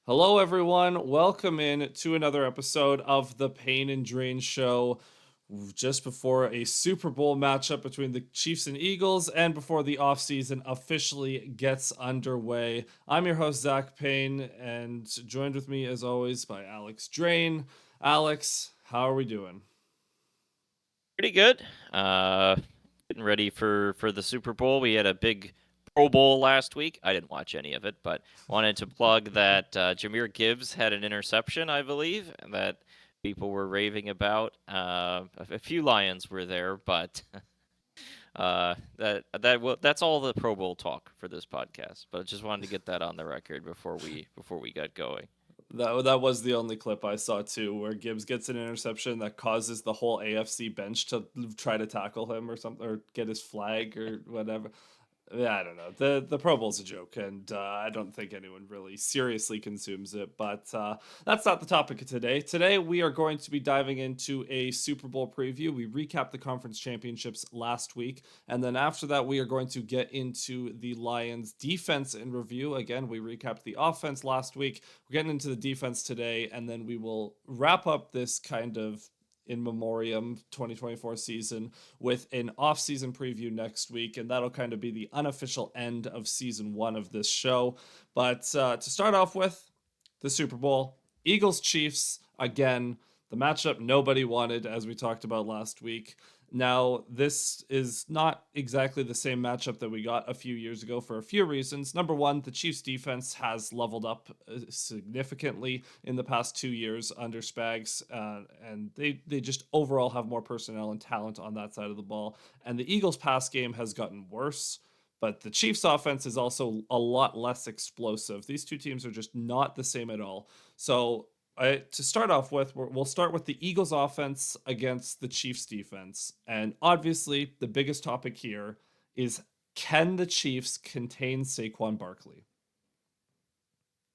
Hello, everyone. Welcome in to another episode of the Payne and Drain show. Just before a Super Bowl matchup between the Chiefs and Eagles, and before the offseason officially gets underway. I'm your host, Zach Payne, and joined with me, as always, by Alex Drain. Alex, how are we doing? Pretty good. Uh, Getting ready for the Super Bowl. We had a big Pro Bowl last week. I didn't watch any of it, but wanted to plug that Jahmyr Gibbs had an interception, I believe, that people were raving about. A few Lions were there, but that's all the Pro Bowl talk for this podcast. But I just wanted to get that on the record before we got going. That was the only clip I saw too, where Gibbs gets an interception that causes the whole AFC bench to try to tackle him or something, or get his flag or whatever. Yeah, I don't know. The Pro Bowl's a joke, and I don't think anyone really seriously consumes it. But that's not the topic of today. Today we are going to be diving into a Super Bowl preview. We recapped the conference championships last week, and then after that we are going to get into the Lions' defense in review. Again, we recapped the offense last week. We're getting into the defense today, and then we will wrap up this kind of in memoriam 2024 season with an off-season preview next week, and that'll kind of be the unofficial end of season one of this show. But to start off with, the Super Bowl, Eagles Chiefs again, the matchup nobody wanted, as we talked about last week. Now, this is not exactly the same matchup that we got a few years ago for a few reasons. Number one, the Chiefs' defense has leveled up significantly in the past 2 years under Spags, and they just overall have more personnel and talent on that side of the ball. And the Eagles' pass game has gotten worse. But the Chiefs' offense is also a lot less explosive. These two teams are just not the same at all. So to start off with, we'll start with the Eagles offense against the Chiefs defense. And obviously, the biggest topic here is, can the Chiefs contain Saquon Barkley?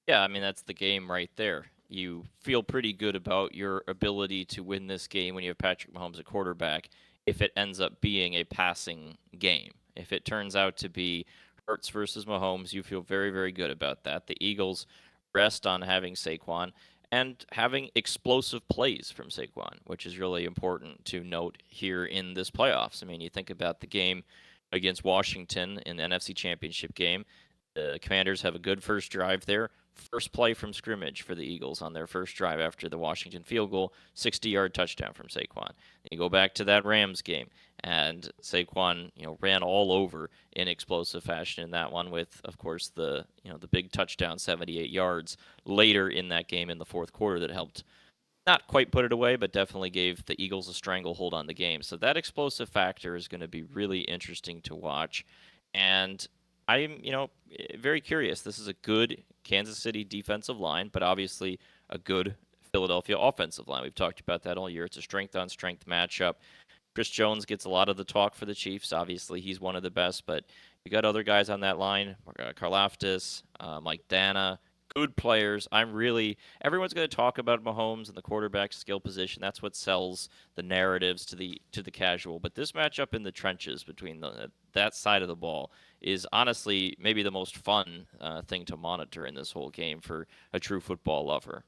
Yeah, I mean, that's the game right there. You feel pretty good about your ability to win this game when you have Patrick Mahomes at quarterback if it ends up being a passing game. If it turns out to be Hurts versus Mahomes, you feel very, very good about that. The Eagles rest on having Saquon and having explosive plays from Saquon, which is really important to note here in this playoffs. I mean, you think about the game against Washington in the NFC Championship game. The Commanders have a good first drive there. First play from scrimmage for the Eagles on their first drive after the Washington field goal, 60-yard touchdown from Saquon. You go back to that Rams game, and Saquon, ran all over in explosive fashion in that one with, of course, the big touchdown, 78 yards later in that game in the fourth quarter that helped not quite put it away, but definitely gave the Eagles a stranglehold on the game. So that explosive factor is going to be really interesting to watch. And I'm, very curious. This is a good Kansas City defensive line, but obviously a good Philadelphia offensive line. We've talked about that all year. It's a strength on strength matchup. Chris Jones gets a lot of the talk for the Chiefs. Obviously, he's one of the best, but you got other guys on that line, Karlaftis, Mike Dana, good players. Everyone's going to talk about Mahomes and the quarterback skill position. That's what sells the narratives to the casual. But this matchup in the trenches between that side of the ball is honestly maybe the most fun thing to monitor in this whole game for a true football lover.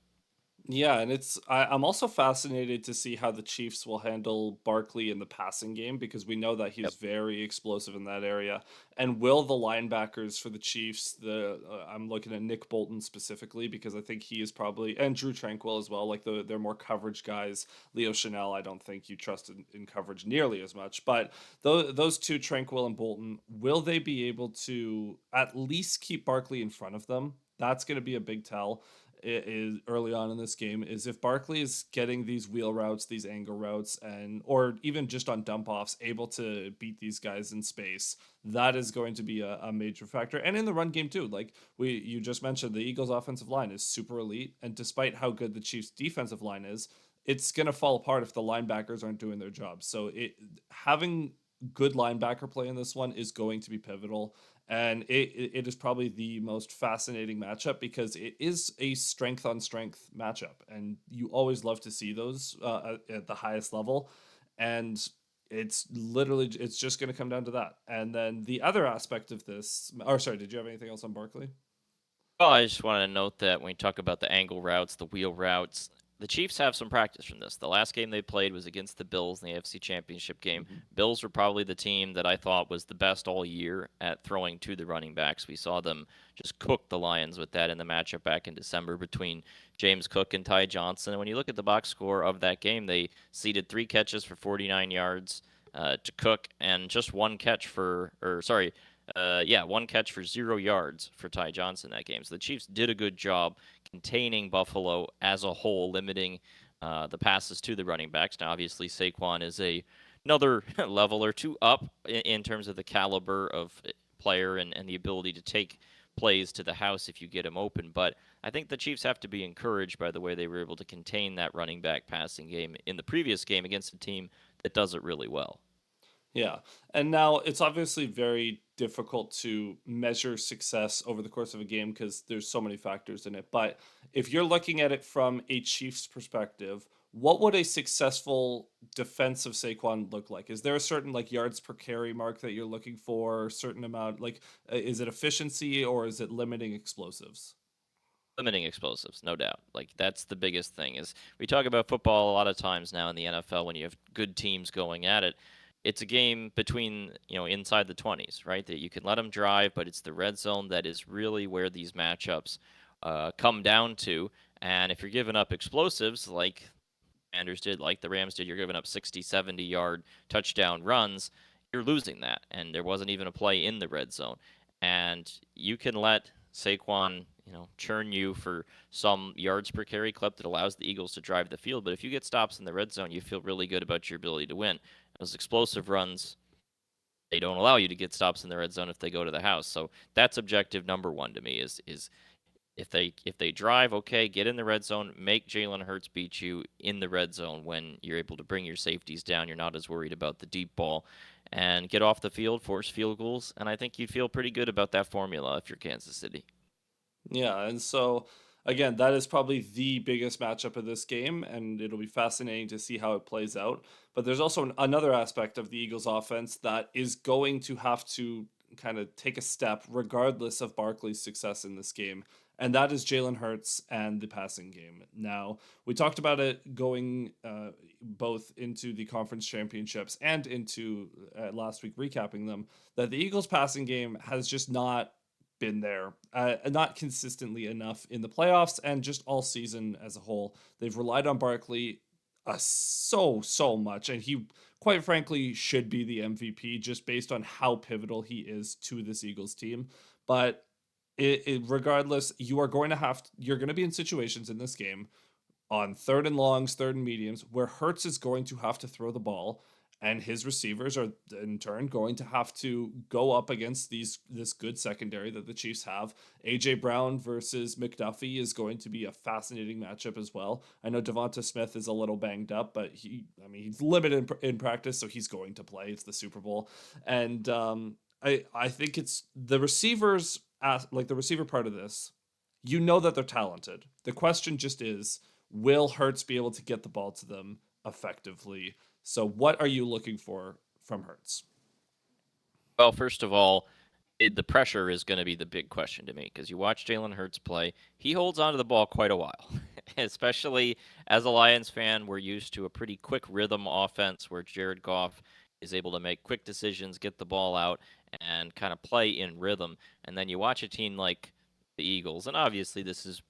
Yeah, and I'm also fascinated to see how the Chiefs will handle Barkley in the passing game, because we know that Yep. he's very explosive in that area. And will the linebackers for the Chiefs, the I'm looking at Nick Bolton specifically because I think he is probably, and Drew Tranquil as well, like they're more coverage guys. Leo Chanel, I don't think you trust in coverage nearly as much, but those two, Tranquil and Bolton, will they be able to at least keep Barkley in front of them? That's going to be a big tell is early on in this game, is if Barkley is getting these wheel routes, these angle routes, and or even just on dump offs, able to beat these guys in space, that is going to be a major factor. And in the run game too, like you just mentioned, the Eagles' offensive line is super elite, and despite how good the Chiefs' defensive line is, it's gonna fall apart if the linebackers aren't doing their job. So it having good linebacker play in this one is going to be pivotal, and it is probably the most fascinating matchup because it is a strength on strength matchup, and you always love to see those at the highest level. And it's just going to come down to that. And then the other aspect of this, or sorry, did you have anything else on Barkley? Well, I just wanted to note that when we talk about the angle routes, the wheel routes, the Chiefs have some practice from this. The last game they played was against the Bills in the AFC Championship game. Mhm. Bills were probably the team that I thought was the best all year at throwing to the running backs. We saw them just cook the Lions with that in the matchup back in December between James Cook and Ty Johnson. And when you look at the box score of that game, they ceded 3 catches for 49 yards to Cook and just one catch for, or sorry, yeah, 1 catch for 0 yards for Ty Johnson that game. So the Chiefs did a good job containing Buffalo as a whole, limiting the passes to the running backs. Now, obviously, Saquon is another level or two up in terms of the caliber of player and the ability to take plays to the house if you get him open. But I think the Chiefs have to be encouraged by the way they were able to contain that running back passing game in the previous game against a team that does it really well. Yeah. And now it's obviously very difficult to measure success over the course of a game because there's so many factors in it. But if you're looking at it from a Chiefs perspective, what would a successful defensive Saquon look like? Is there a certain like yards per carry mark that you're looking for, a certain amount like is it efficiency or is it limiting explosives? Limiting explosives, no doubt. Like that's the biggest thing is we talk about football a lot of times now in the NFL when you have good teams going at it. It's a game between, inside the 20s, right? That you can let them drive, but it's the red zone that is really where these matchups come down to. And if you're giving up explosives like Commanders did, like the Rams did, you're giving up 60, 70-yard touchdown runs, you're losing that. And there wasn't even a play in the red zone. And you can let Saquon, churn you for some yards per carry clip that allows the Eagles to drive the field. But if you get stops in the red zone, you feel really good about your ability to win. Those explosive runs, they don't allow you to get stops in the red zone if they go to the house. So that's objective number one to me is if they drive, okay, get in the red zone, make Jalen Hurts beat you in the red zone when you're able to bring your safeties down. You're not as worried about the deep ball, and get off the field, force field goals, and I think you'd feel pretty good about that formula if you're Kansas City. Yeah, and so again, that is probably the biggest matchup of this game, and it'll be fascinating to see how it plays out. But there's also another aspect of the Eagles' offense that is going to have to kind of take a step, regardless of Barkley's success in this game, and that is Jalen Hurts and the passing game. Now, we talked about it going both into the conference championships and into last week, recapping them, that the Eagles' passing game has just not been there, not consistently enough in the playoffs and just all season as a whole. They've relied on Barkley so much, and he quite frankly should be the MVP just based on how pivotal he is to this Eagles team. But regardless, you're going to be in situations in this game on third and longs, third and mediums, where Hertz is going to have to throw the ball, and his receivers are in turn going to have to go up against this good secondary that the Chiefs have. AJ Brown versus McDuffie is going to be a fascinating matchup as well. I know Devonta Smith is a little banged up, but he's limited in practice, so he's going to play. It's the Super Bowl, and I think it's the receivers, like the receiver part of this. You know that they're talented. The question just is, will Hertz be able to get the ball to them effectively? So, what are you looking for from Hertz? Well, first of all, the pressure is going to be the big question to me because you watch Jalen Hurts play. He holds onto the ball quite a while, especially as a Lions fan. We're used to a pretty quick rhythm offense where Jared Goff is able to make quick decisions, get the ball out, and kind of play in rhythm. And then you watch a team like the Eagles, and obviously this is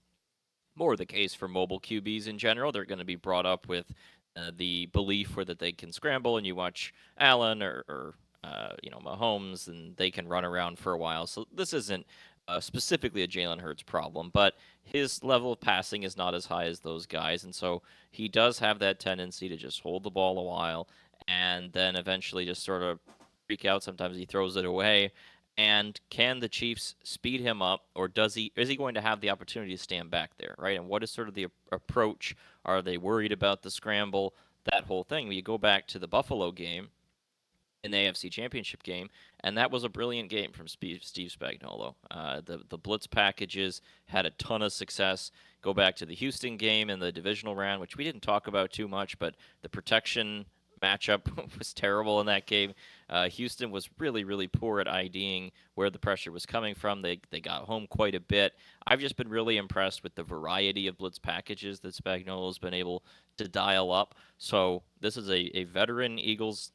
more the case for mobile QBs in general. They're going to be brought up with the belief where that they can scramble, and you watch Allen or Mahomes, and they can run around for a while. So this isn't specifically a Jalen Hurts problem, but his level of passing is not as high as those guys, and so he does have that tendency to just hold the ball a while and then eventually just sort of freak out. Sometimes he throws it away. And can the Chiefs speed him up, or is he going to have the opportunity to stand back there, right? And what is sort of the approach? Are they worried about the scramble? That whole thing. When you go back to the Buffalo game in the AFC Championship game, and that was a brilliant game from Steve Spagnuolo. The blitz packages had a ton of success. Go back to the Houston game in the divisional round, which we didn't talk about too much, but the protection matchup was terrible in that game. Houston was really, really poor at IDing where the pressure was coming from. They got home quite a bit. I've just been really impressed with the variety of blitz packages that Spagnuolo's been able to dial up. So this is a veteran Eagles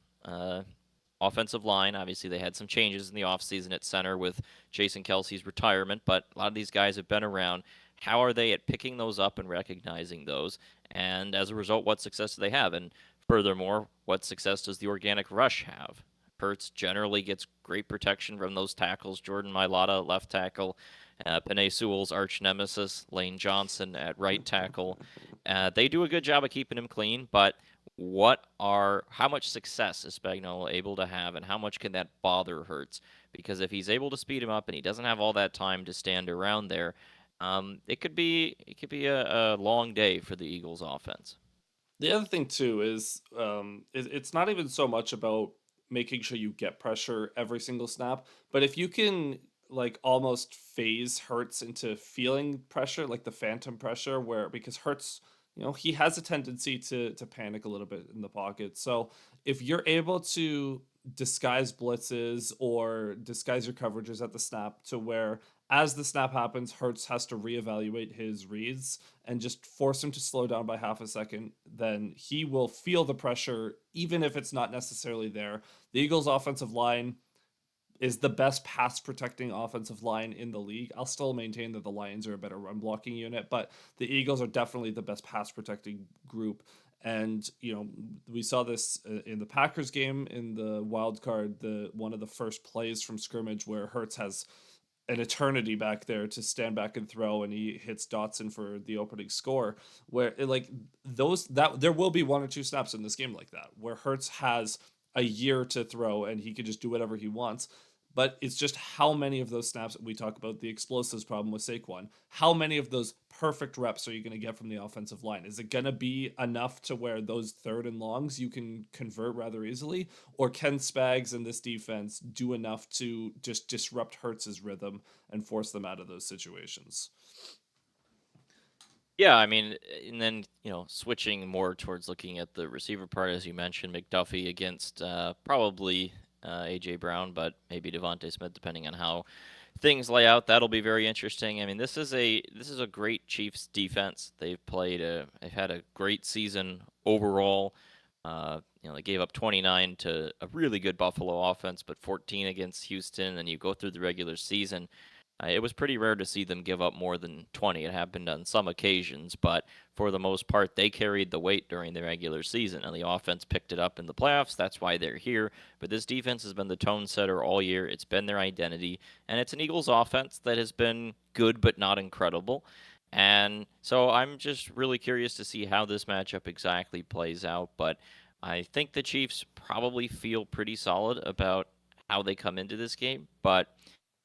offensive line. Obviously, they had some changes in the offseason at center with Jason Kelsey's retirement, but a lot of these guys have been around. How are they at picking those up and recognizing those? And as a result, what success do they have? And furthermore, what success does the organic rush have? Hurts generally gets great protection from those tackles. Jordan Mailata, left tackle, Penei Sewell's arch nemesis, Lane Johnson at right tackle. They do a good job of keeping him clean, but how much success is Spagnuolo able to have, and how much can that bother Hurts? Because if he's able to speed him up and he doesn't have all that time to stand around there, it could be a long day for the Eagles offense. The other thing too is it's not even so much about making sure you get pressure every single snap, but if you can like almost phase Hurts into feeling pressure, like the phantom pressure, where because Hurts, he has a tendency to panic a little bit in the pocket. So if you're able to disguise blitzes or disguise your coverages at the snap to where as the snap happens, Hurts has to reevaluate his reads and just force him to slow down by half a second, then he will feel the pressure, even if it's not necessarily there. The Eagles' offensive line is the best pass protecting offensive line in the league. I'll still maintain that the Lions are a better run blocking unit, but the Eagles are definitely the best pass protecting group. And we saw this in the Packers game in the wild card, the one of the first plays from scrimmage where Hurts has an eternity back there to stand back and throw, and he hits Dotson for the opening score. Where like those that there will be one or two snaps in this game like that where Hertz has a year to throw and he can just do whatever he wants. But it's just how many of those snaps, we talk about the explosives problem with Saquon. How many of those perfect reps are you going to get from the offensive line? Is it going to be enough to where those third and longs you can convert rather easily? Or can Spags and this defense do enough to just disrupt Hertz's rhythm and force them out of those situations? Yeah, I mean, and then switching more towards looking at the receiver part, as you mentioned, McDuffie against probably AJ Brown, but maybe Devontae Smith, depending on how things lay out. That'll be very interesting. I mean, this is a great Chiefs defense. They've had a great season overall. They gave up 29 to a really good Buffalo offense, but 14 against Houston. And you go through the regular season. It was pretty rare to see them give up more than 20. It happened on some occasions, but for the most part, they carried the weight during the regular season, and the offense picked it up in the playoffs. That's why they're here. But this defense has been the tone setter all year. It's been their identity, and it's an Eagles offense that has been good but not incredible. And so I'm just really curious to see how this matchup exactly plays out. But I think the Chiefs probably feel pretty solid about how they come into this game, but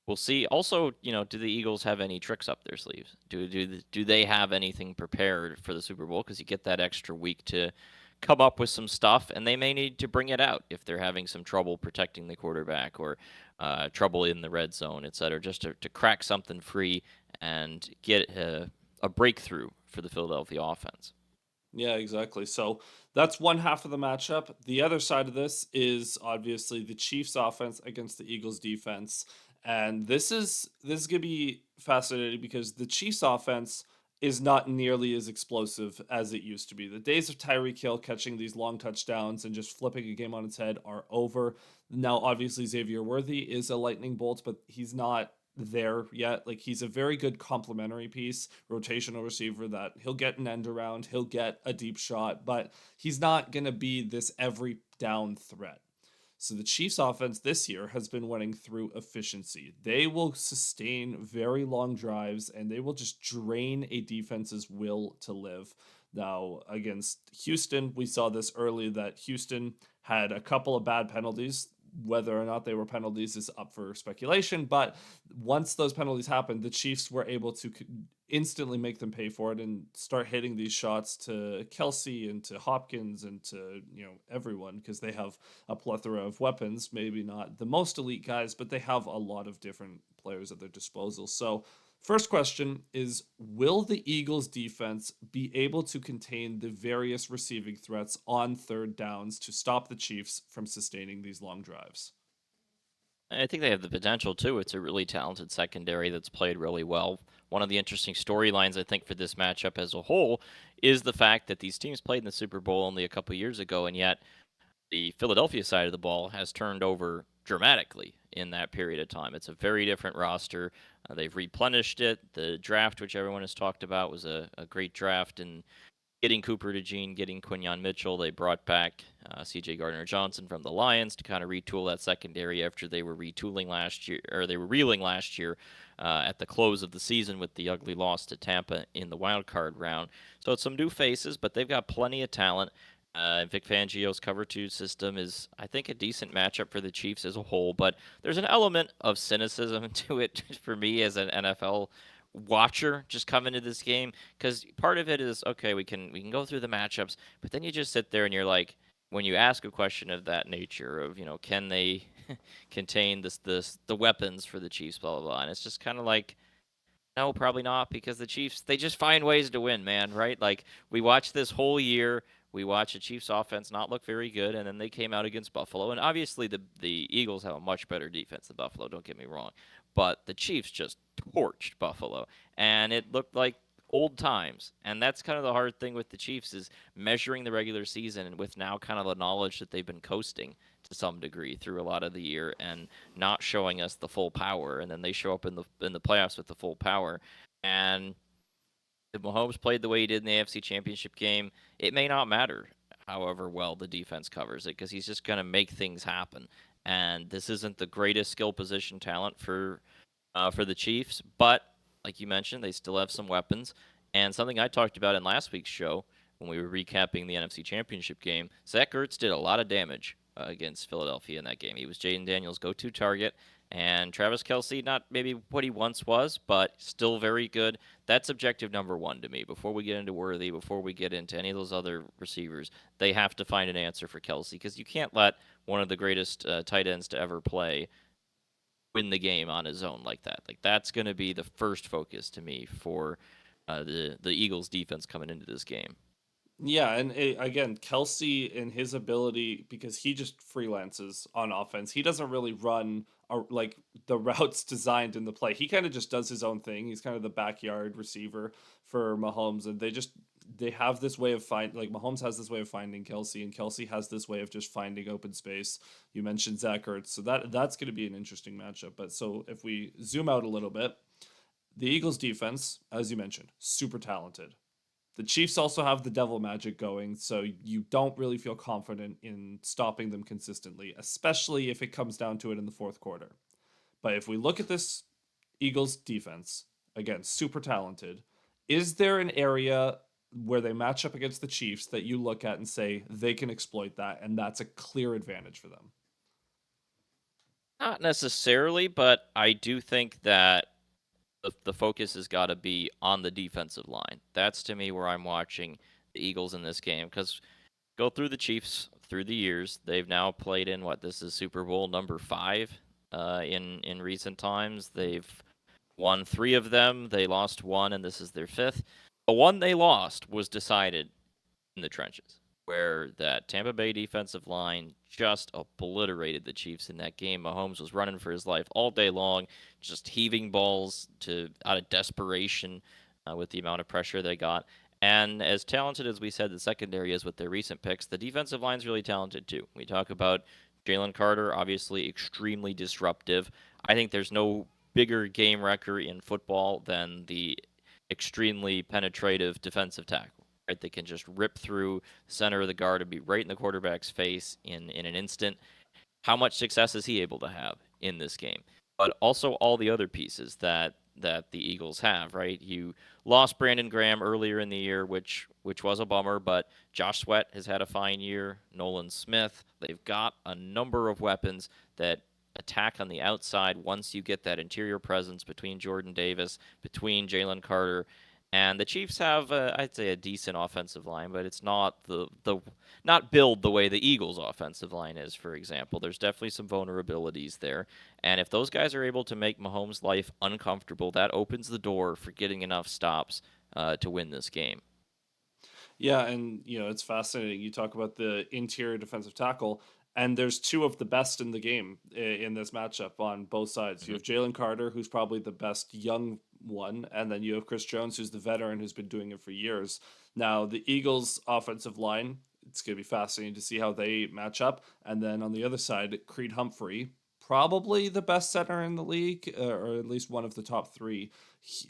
we'll see. Also, do the Eagles have any tricks up their sleeves? Do they have anything prepared for the Super Bowl? Because you get that extra week to come up with some stuff, and they may need to bring it out if they're having some trouble protecting the quarterback or trouble in the red zone, etc. Just to crack something free and get a breakthrough for the Philadelphia offense. Yeah, exactly. So that's one half of the matchup. The other side of this is obviously the Chiefs offense against the Eagles defense. And this is gonna be fascinating because the Chiefs offense is not nearly as explosive as it used to be. The days of Tyreek Hill catching these long touchdowns and just flipping a game on its head are over. Now, obviously, Xavier Worthy is a lightning bolt, but he's not there yet. Like he's a very good complementary piece, rotational receiver that he'll get an end around, he'll get a deep shot, but he's not going to be this every down threat. So the Chiefs offense this year has been winning through efficiency. They will sustain very long drives and they will just drain a defense's will to live. Now, against Houston, we saw this early that Houston had a couple of bad penalties. Whether or not they were penalties is up for speculation, but once those penalties happened, the Chiefs were able to instantly make them pay for it and start hitting these shots to Kelsey and to Hopkins and to everyone because they have a plethora of weapons. Maybe not the most elite guys, but they have a lot of different players at their disposal. So First question is, will the Eagles defense be able to contain the various receiving threats on third downs to stop the Chiefs from sustaining these long drives? I think they have the potential to. It's a really talented secondary that's played really well. One of the interesting storylines, I think, for this matchup as a whole is the fact that these teams played in the Super Bowl only a couple years ago, and yet the Philadelphia side of the ball has turned over dramatically in that period of time. It's a very different roster. They've replenished it. The draft, which everyone has talked about, was a great draft, and getting Cooper DeJean, getting Quinyon Mitchell. They brought back C.J. Gardner-Johnson from the Lions to kind of retool that secondary after they were retooling last year, or they were reeling last year at the close of the season with the ugly loss to Tampa in the wild card round. So it's some new faces, but they've got plenty of talent. Vic Fangio's cover two system is, I think, a decent matchup for the Chiefs as a whole, but there's an element of cynicism to it for me as an NFL watcher just coming to this game, because part of it is okay, we can go through the matchups, but then you just sit there and you're like, when you ask a question of that nature of, can they contain this the weapons for the Chiefs, blah blah blah, and it's just kind of like, no, probably not, because the Chiefs, they just find ways to win, man, right? Like, we watched this whole year, we watched the Chiefs offense not look very good, and then they came out against Buffalo. And obviously the Eagles have a much better defense than Buffalo, don't get me wrong. But the Chiefs just torched Buffalo, and it looked like old times. And that's kind of the hard thing with the Chiefs, is measuring the regular season, and with now kind of the knowledge that they've been coasting to some degree through a lot of the year, and not showing us the full power, and then they show up in the playoffs with the full power. And if Mahomes played the way he did in the AFC Championship game, it may not matter however well the defense covers it, because he's just going to make things happen. And this isn't the greatest skill position talent for the Chiefs, but like you mentioned, they still have some weapons. And something I talked about in last week's show when we were recapping the NFC Championship game, Zach Ertz did a lot of damage against Philadelphia in that game. He was Jaden Daniels' go-to target, and Travis Kelce, not maybe what he once was, but still very good. That's objective number one to me. Before we get into Worthy, before we get into any of those other receivers, they have to find an answer for Kelce, because you can't let one of the greatest tight ends to ever play win the game on his own like that. Like, that's going to be the first focus to me for the Eagles defense coming into this game. Yeah, and again, Kelsey and his ability, because he just freelances on offense. He doesn't really run like the routes designed in the play. He kind of just does his own thing. He's kind of the backyard receiver for Mahomes, and they have this way of like Mahomes has this way of finding Kelsey, and Kelsey has this way of just finding open space. You mentioned Zach Ertz, so that's going to be an interesting matchup. But so if we zoom out a little bit, the Eagles defense, as you mentioned, super talented. The Chiefs also have the devil magic going, so you don't really feel confident in stopping them consistently, especially if it comes down to it in the fourth quarter. But if we look at this Eagles defense, again, super talented, is there an area where they match up against the Chiefs that you look at and say they can exploit that, and that's a clear advantage for them? Not necessarily, but I do think that the focus has got to be on the defensive line. That's to me where I'm watching the Eagles in this game, because go through the Chiefs through the years. They've now played in what, this is Super Bowl number 5 in recent times. They've won 3 of them. They lost 1, and this is their 5th. The one they lost was decided in the trenches, where that Tampa Bay defensive line just obliterated the Chiefs in that game. Mahomes was running for his life all day long, just heaving balls to out of desperation with the amount of pressure they got. And as talented as we said the secondary is with their recent picks, the defensive line's really talented too. We talk about Jalen Carter, obviously extremely disruptive. I think there's no bigger game wrecker in football than the extremely penetrative defensive tackle. Right, they can just rip through the center of the guard and be right in the quarterback's face in an instant. How much success is he able to have in this game? But also all the other pieces that the Eagles have, right? You lost Brandon Graham earlier in the year, which was a bummer, but Josh Sweat has had a fine year. Nolan Smith, they've got a number of weapons that attack on the outside once you get that interior presence between Jordan Davis, between Jalen Carter, And the Chiefs have, I'd say, a decent offensive line, but it's not the not build the way the Eagles' offensive line is, for example. There's definitely some vulnerabilities there, and if those guys are able to make Mahomes' life uncomfortable, that opens the door for getting enough stops to win this game. Yeah, and it's fascinating. You talk about the interior defensive tackle, and there's two of the best in the game in this matchup on both sides. You Hmm. have Jalen Carter, who's probably the best young one, and then you have Chris Jones, who's the veteran who's been doing it for years. Now, the Eagles' offensive line, it's going to be fascinating to see how they match up. And then on the other side, Creed Humphrey, probably the best center in the league, or at least one of the top three.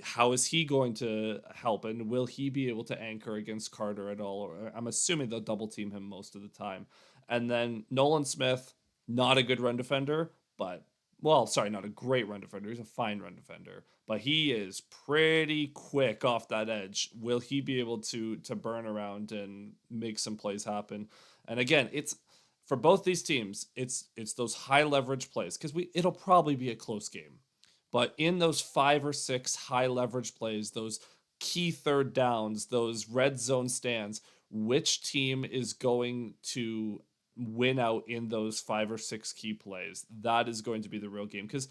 How is he going to help, and will he be able to anchor against Carter at all? Or I'm assuming they'll double team him most of the time. And then Nolan Smith, not a good run defender, but well, sorry, not a great run defender. He's a fine run defender, but he is pretty quick off that edge. Will he be able to burn around and make some plays happen? And again, it's for both these teams, it's those high leverage plays because it'll probably be a close game. But in those 5 or 6 high leverage plays, those key third downs, those red zone stands, which team is going to win out in those 5 or 6 key plays? That is going to be the real game. Because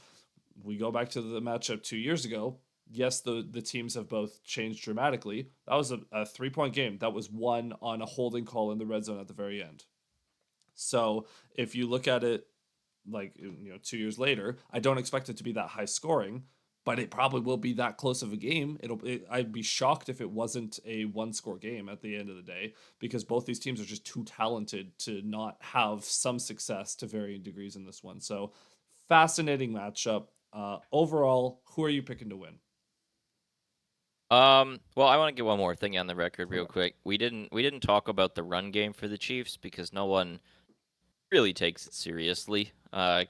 we go back to the matchup 2 years ago. Yes, the teams have both changed dramatically. That was a 3 point game that was won on a holding call in the red zone at the very end. So if you look at it like 2 years later, I don't expect it to be that high scoring, but it probably will be that close of a game. I'd be shocked if it wasn't a one score game at the end of the day because both these teams are just too talented to not have some success to varying degrees in this one. So fascinating matchup. Overall, who are you picking to win? Well, I want to get one more thing on the record real Okay. quick. We didn't talk about the run game for the Chiefs because no one really takes it seriously,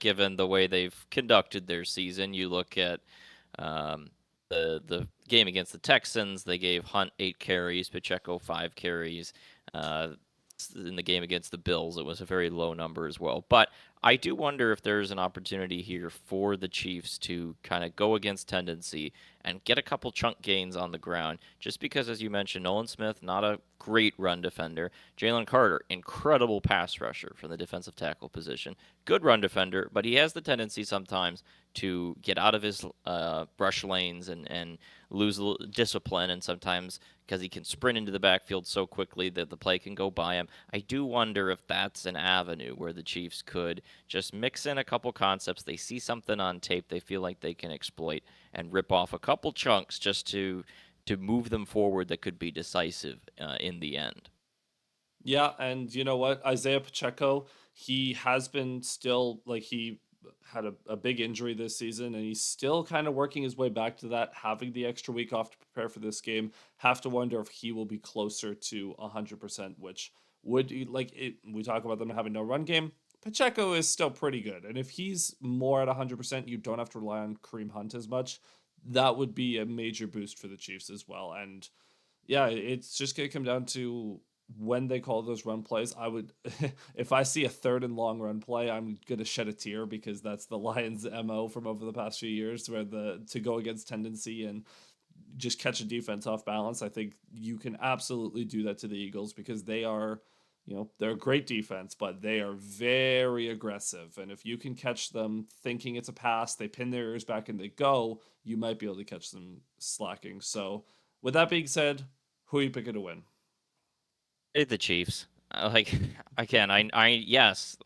given the way they've conducted their season. You look at um, the game against the Texans; they gave Hunt 8 carries, Pacheco 5 carries. Uh, in the game against the Bills, it was a very low number as well. But I do wonder if there's an opportunity here for the Chiefs to kind of go against tendency and get a couple chunk gains on the ground. Just because, as you mentioned, Nolan Smith, not a great run defender. Jalen Carter, incredible pass rusher from the defensive tackle position. Good run defender, but he has the tendency sometimes to get out of his rush lanes and lose a little discipline, and sometimes because he can sprint into the backfield so quickly that the play can go by him. I do wonder if that's an avenue where the Chiefs could just mix in a couple concepts. They see something on tape they feel like they can exploit and rip off a couple chunks just to move them forward that could be decisive in the end. Yeah, and you know what? Isaiah Pacheco, he has been still like he had a big injury this season and he's still kind of working his way back to that, having the extra week off to prepare for this game. Have to wonder if he will be closer to 100%, which would like it. We talk about them having no run game. Pacheco is still pretty good. And if he's more at 100%, you don't have to rely on Kareem Hunt as much. That would be a major boost for the Chiefs as well. And yeah, it's just gonna come down to when they call those run plays. I would, if I see a third and long run play, I'm gonna shed a tear because that's the Lions' mo from over the past few years, where the to go against tendency and just catch a defense off balance. I think you can absolutely do that to the Eagles because they are. They're a great defense, but they are very aggressive. And if you can catch them thinking it's a pass, they pin their ears back and they go, you might be able to catch them slacking. So, with that being said, who are you picking to win? The Chiefs. Like again, yes,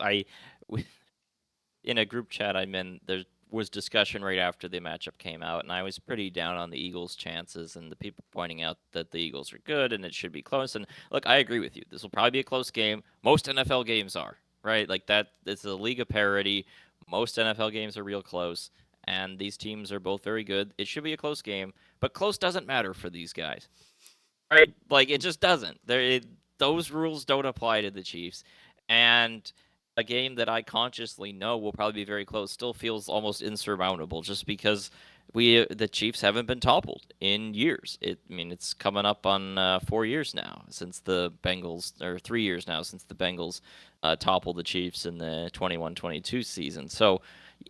in a group chat I'm in, there was discussion right after the matchup came out, and I was pretty down on the Eagles' chances, and the people pointing out that the Eagles are good and it should be close. And look, I agree with you. This will probably be a close game. Most NFL games are, right? Like that. It's a league of parity. Most NFL games are real close, and these teams are both very good. It should be a close game, but close doesn't matter for these guys, right? Like it just doesn't. Those rules don't apply to the Chiefs, and a game that I consciously know will probably be very close still feels almost insurmountable, just because the Chiefs haven't been toppled in years. I mean, it's coming up on 4 years now since the Bengals, or 3 years now since the Bengals toppled the Chiefs in the 21-22 season. So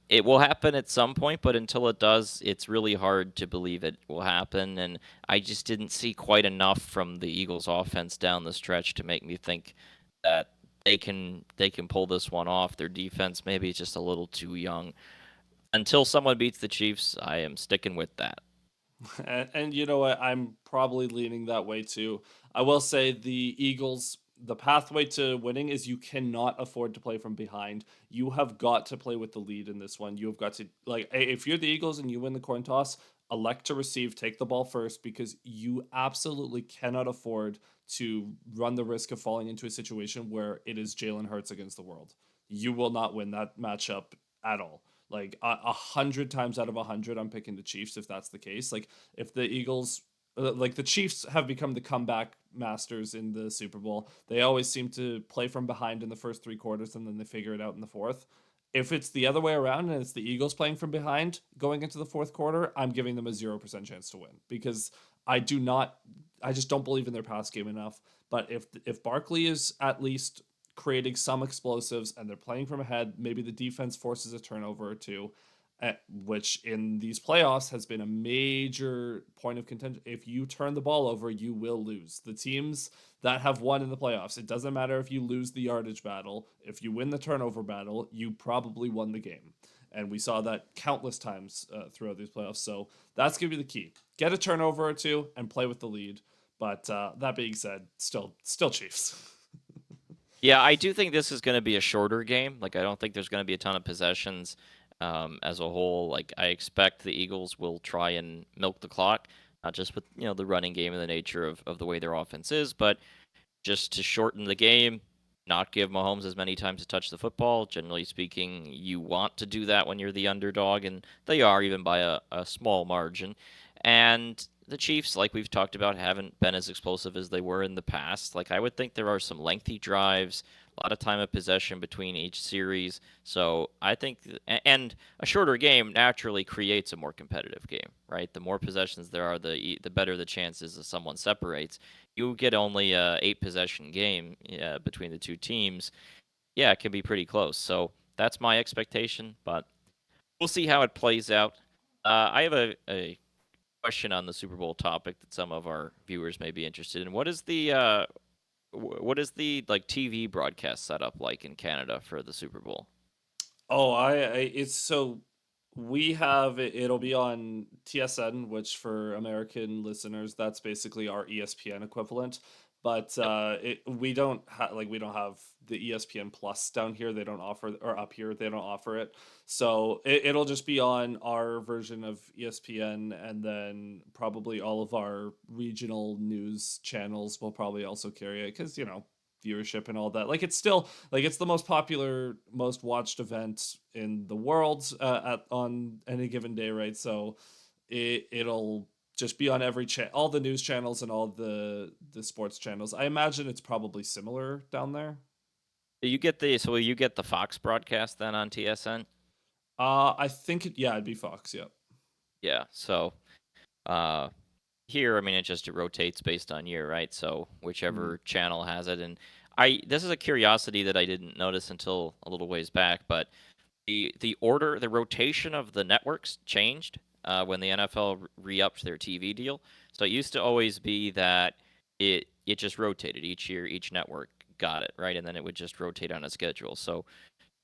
It will happen at some point, but until it does, it's really hard to believe it will happen. And I just didn't see quite enough from the Eagles' offense down the stretch to make me think that they can pull this one off. Their defense maybe is just a little too young. Until someone beats the Chiefs, I am sticking with that. And you know what? I'm probably leaning that way too. I will say the Eagles, the pathway to winning is you cannot afford to play from behind. You have got to play with the lead in this one. You have got to, like, if you're the Eagles and you win the coin toss, elect to receive, take the ball first, because you absolutely cannot afford to run the risk of falling into a situation where it is Jalen Hurts against the world. You will not win that matchup at all. Like 100 times out of 100, I'm picking the Chiefs if that's the case. Like if the Eagles, like the Chiefs have become the comeback masters in the Super Bowl. They always seem to play from behind in the first three quarters and then they figure it out in the fourth. If it's the other way around and it's the Eagles playing from behind going into the fourth quarter, I'm giving them a 0% chance to win because I do not, I just don't believe in their pass game enough. But if Barkley is at least creating some explosives and they're playing from ahead, maybe the defense forces a turnover or two, which in these playoffs has been a major point of contention. If you turn the ball over, you will lose. The teams that have won in the playoffs, it doesn't matter if you lose the yardage battle. If you win the turnover battle, you probably won the game. And we saw that countless times throughout these playoffs. So that's going to be the key. Get a turnover or two and play with the lead. But that being said, still Chiefs. Yeah, I do think this is going to be a shorter game. Like, I don't think there's going to be a ton of possessions as a whole. Like, I expect the Eagles will try and milk the clock, not just with the running game and the nature of the way their offense is, but just to shorten the game, not give Mahomes as many times to touch the football. Generally speaking, you want to do that when you're the underdog, and they are, even by a small margin. And the Chiefs, like we've talked about, haven't been as explosive as they were in the past. Like, I would think there are some lengthy drives, a lot of time of possession between each series. So I think, and a shorter game naturally creates a more competitive game, right? The more possessions there are, the better the chances that someone separates. You get only a 8 possession game between the two teams. Yeah, it can be pretty close. So that's my expectation, but we'll see how it plays out. I have a question on the Super Bowl topic that some of our viewers may be interested in. What is the like TV broadcast setup like in Canada for the Super Bowl? Oh, it's so we have it, it'll be on TSN, which for American listeners, that's basically our ESPN equivalent. But Yep. we don't we don't have the ESPN Plus down here. They don't offer, or up here they don't offer it. So it'll just be on our version of ESPN, and then probably all of our regional news channels will probably also carry it because viewership and all that. Like it's still like it's the most popular, most watched event in the world at on any given day, right? So it'll just be on every all the news channels and all the sports channels. I imagine it's probably similar down there. Will you get the Fox broadcast then on TSN? I think yeah, it'd be Fox. Yeah. Yeah. So uh, here, I mean, it rotates based on year, right? So Mm. whichever channel has it, and I this is a curiosity that I didn't notice until a little ways back, but the rotation of the networks changed when the NFL re-upped their TV deal. So it used to always be that it just rotated each year, each network got it, right, and then it would just rotate on a schedule. So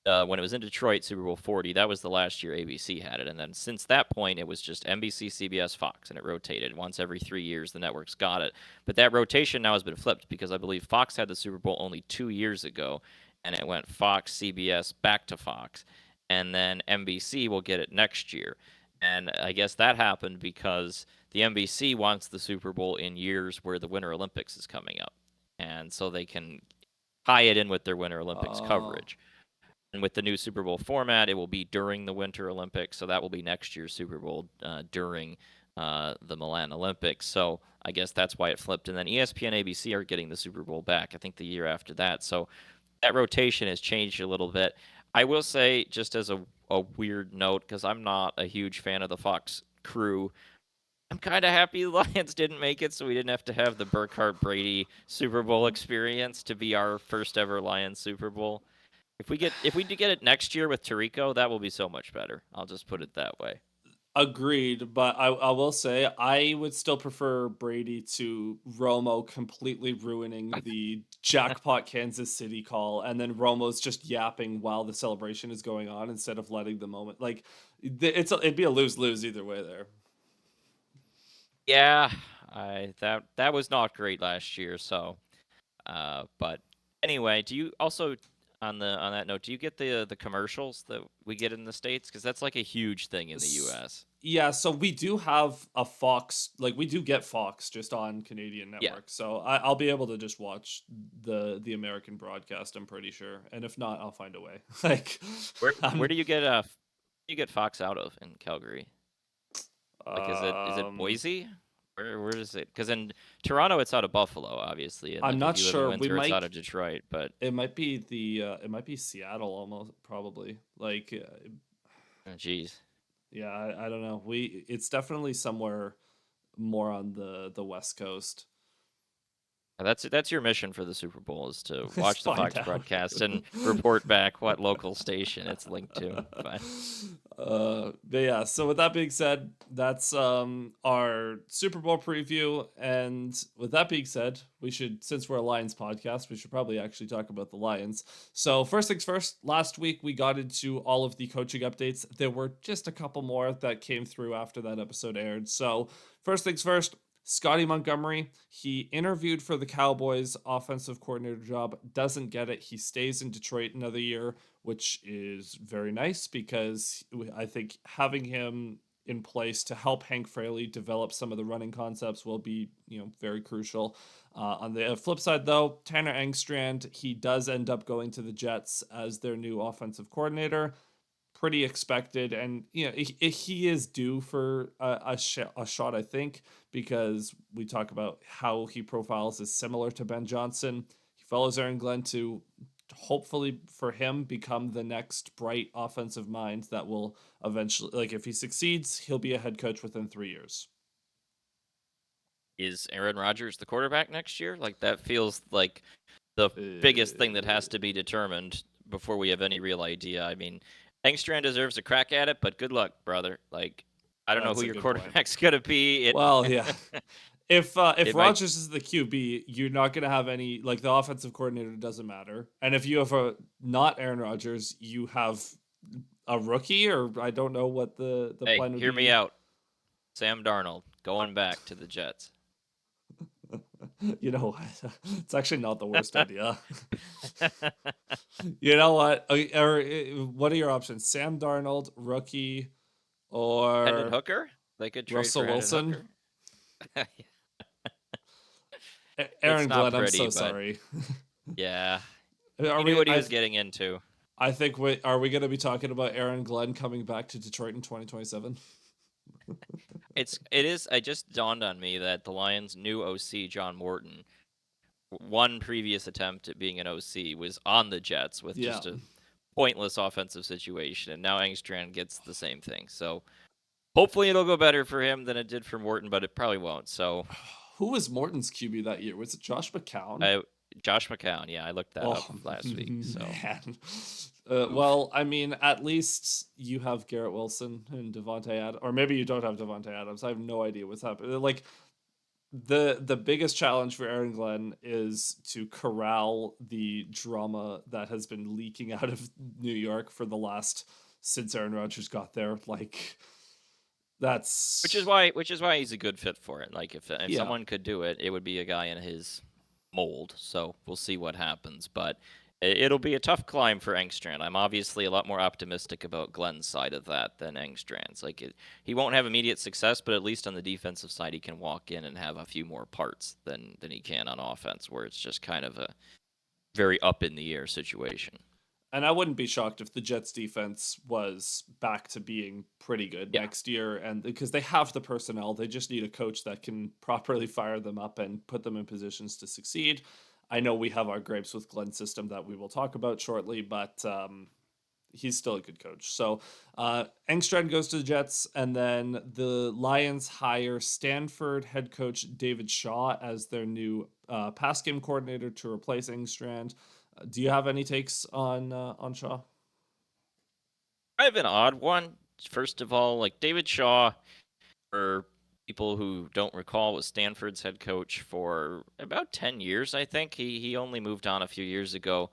when it was in Detroit, Super Bowl 40, that was the last year ABC had it. And then since that point, it was just NBC, CBS, Fox, and it rotated. Once every 3 years, the networks got it. But that rotation now has been flipped because I believe Fox had the Super Bowl only 2 years ago, and it went Fox, CBS, back to Fox. And then NBC will get it next year. And I guess that happened because the NBC wants the Super Bowl in years where the Winter Olympics is coming up. And so they can tie it in with their Winter Olympics Oh. coverage. And with the new Super Bowl format, it will be during the Winter Olympics, so that will be next year's Super Bowl during the Milan Olympics. So I guess that's why it flipped. And then ESPN, ABC are getting the Super Bowl back, I think the year after that. So that rotation has changed a little bit. I will say, just as a weird note, because I'm not a huge fan of the Fox crew, I'm kind of happy the Lions didn't make it, so we didn't have to have the Burkhardt Brady Super Bowl experience to be our first ever Lions Super Bowl. If we do get it next year with Tirico, that will be so much better. I'll just put it that way. Agreed, but I will say I would still prefer Brady to Romo completely ruining the jackpot Kansas City call, and then Romo's just yapping while the celebration is going on instead of letting the moment like it'd be a lose lose either way there. Yeah, that was not great last year. So, but anyway, do you also on that note, do you get the commercials that we get in the States? Because that's like a huge thing in the U.S. Yeah, so we do have a Fox, like we do get Fox just on Canadian Yeah. network, so I'll be able to just watch the American broadcast. I'm pretty sure, and if not, I'll find a way. Like, Where I'm do you get Fox out of in Calgary? Like, is it um, Boise? Where is it? Because in Toronto, it's out of Buffalo, obviously, and I'm if not you live in sure. Windsor, it's out of Detroit. But It might be it might be Seattle almost probably. Like, oh, geez, yeah, I don't know. It's definitely somewhere more on the West Coast. that's your mission for the Super Bowl is to Let's watch the find Fox out. broadcast and report back what local station it's linked to. But But yeah, so with that being said, that's our Super Bowl preview. And with that being said, we should, since we're a Lions podcast, we should probably actually talk about the Lions. So first things first, last week we got into all of the coaching updates. There were just a couple more that came through after that episode aired. So first things first, Scotty Montgomery, he interviewed for the Cowboys offensive coordinator job, doesn't get it. He stays in Detroit another year, which is very nice because I think having him in place to help Hank Fraley develop some of the running concepts will be, very crucial. On the flip side, though, Tanner Engstrand, he does end up going to the Jets as their new offensive coordinator. Pretty expected, and he is due for a shot, I think, because we talk about how he profiles is similar to Ben Johnson. He follows Aaron Glenn to hopefully for him become the next bright offensive mind that will eventually, like, if he succeeds, he'll be a head coach within 3 years. is Aaron Rodgers the quarterback next year? Like that feels like the biggest thing that has Uh, to be determined before we have any real idea. I mean, Engstrand deserves a crack at it, but good luck, brother. Like, I don't know who that's a your good point. quarterback's gonna be. Well, yeah. If It might. Rodgers is the QB, you're not gonna have any, like, the offensive coordinator doesn't matter. And if you have a not Aaron Rodgers, you have a rookie, or I don't know what the Hey, plan would hear me be. out. Sam Darnold going back to the Jets. You know what? It's actually not the worst idea. You know what? What are your options? Sam Darnold, rookie, Hendon or Hooker? They could trade for Russell Hendon Wilson? Hooker. It's Aaron not Glenn, I'm pretty, so but sorry. yeah, Are he knew we? what he was getting into. I think are we going to be talking about Aaron Glenn coming back to Detroit in 2027? It is. It just dawned on me that the Lions' new OC John Morton, one previous attempt at being an OC was on the Jets with Yeah. just a pointless offensive situation, and now Engstrand gets the same thing. So hopefully it'll go better for him than it did for Morton, but it probably won't. So Who was Morton's QB that year? Was it Josh McCown? I, Josh McCown, yeah, I looked that up Oh last week. So man. oof. Well, I mean, at least you have Garrett Wilson and Devontae Adams, or maybe you don't have Devontae Adams. I have no idea what's happening. Like, the biggest challenge for Aaron Glenn is to corral the drama that has been leaking out of New York for the last since Aaron Rodgers got there. Like, Which is that's why he's a good fit for it. Like if yeah. someone could do it, it would be a guy in his mold. So we'll see what happens, but it'll be a tough climb for Engstrand. I'm obviously a lot more optimistic about Glenn's side of that than Engstrand's. He won't have immediate success, but at least on the defensive side, he can walk in and have a few more parts than he can on offense, where it's just kind of a very up in the air situation. And I wouldn't be shocked if the Jets defense was back to being pretty good Yeah. next year. And because they have the personnel, they just need a coach that can properly fire them up and put them in positions to succeed. I know we have our gripes with Glenn's system that we will talk about shortly, but he's still a good coach. So Engstrand goes to the Jets, and then the Lions hire Stanford head coach David Shaw as their new pass game coordinator to replace Engstrand. Do you have any takes on Shaw? I have an odd one. First of all, like David Shaw, for people who don't recall, was Stanford's head coach for about 10 years, I think. He only moved on a few years ago.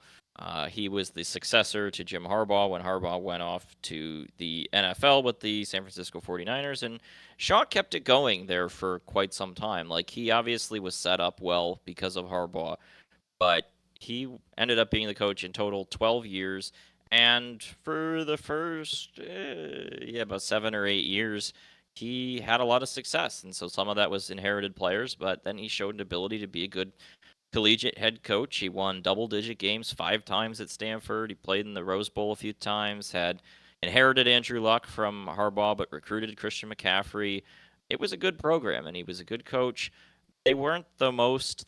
He was the successor to Jim Harbaugh when Harbaugh went off to the NFL with the San Francisco 49ers, and Shaw kept it going there for quite some time. Like, he obviously was set up well because of Harbaugh, but he ended up being the coach in total 12 years. And for the first, about 7 or 8 years, he had a lot of success. And so some of that was inherited players, but then he showed an ability to be a good collegiate head coach. He won double-digit games 5 times at Stanford. He played in the Rose Bowl a few times, had inherited Andrew Luck from Harbaugh, but recruited Christian McCaffrey. It was a good program, and he was a good coach. They weren't the most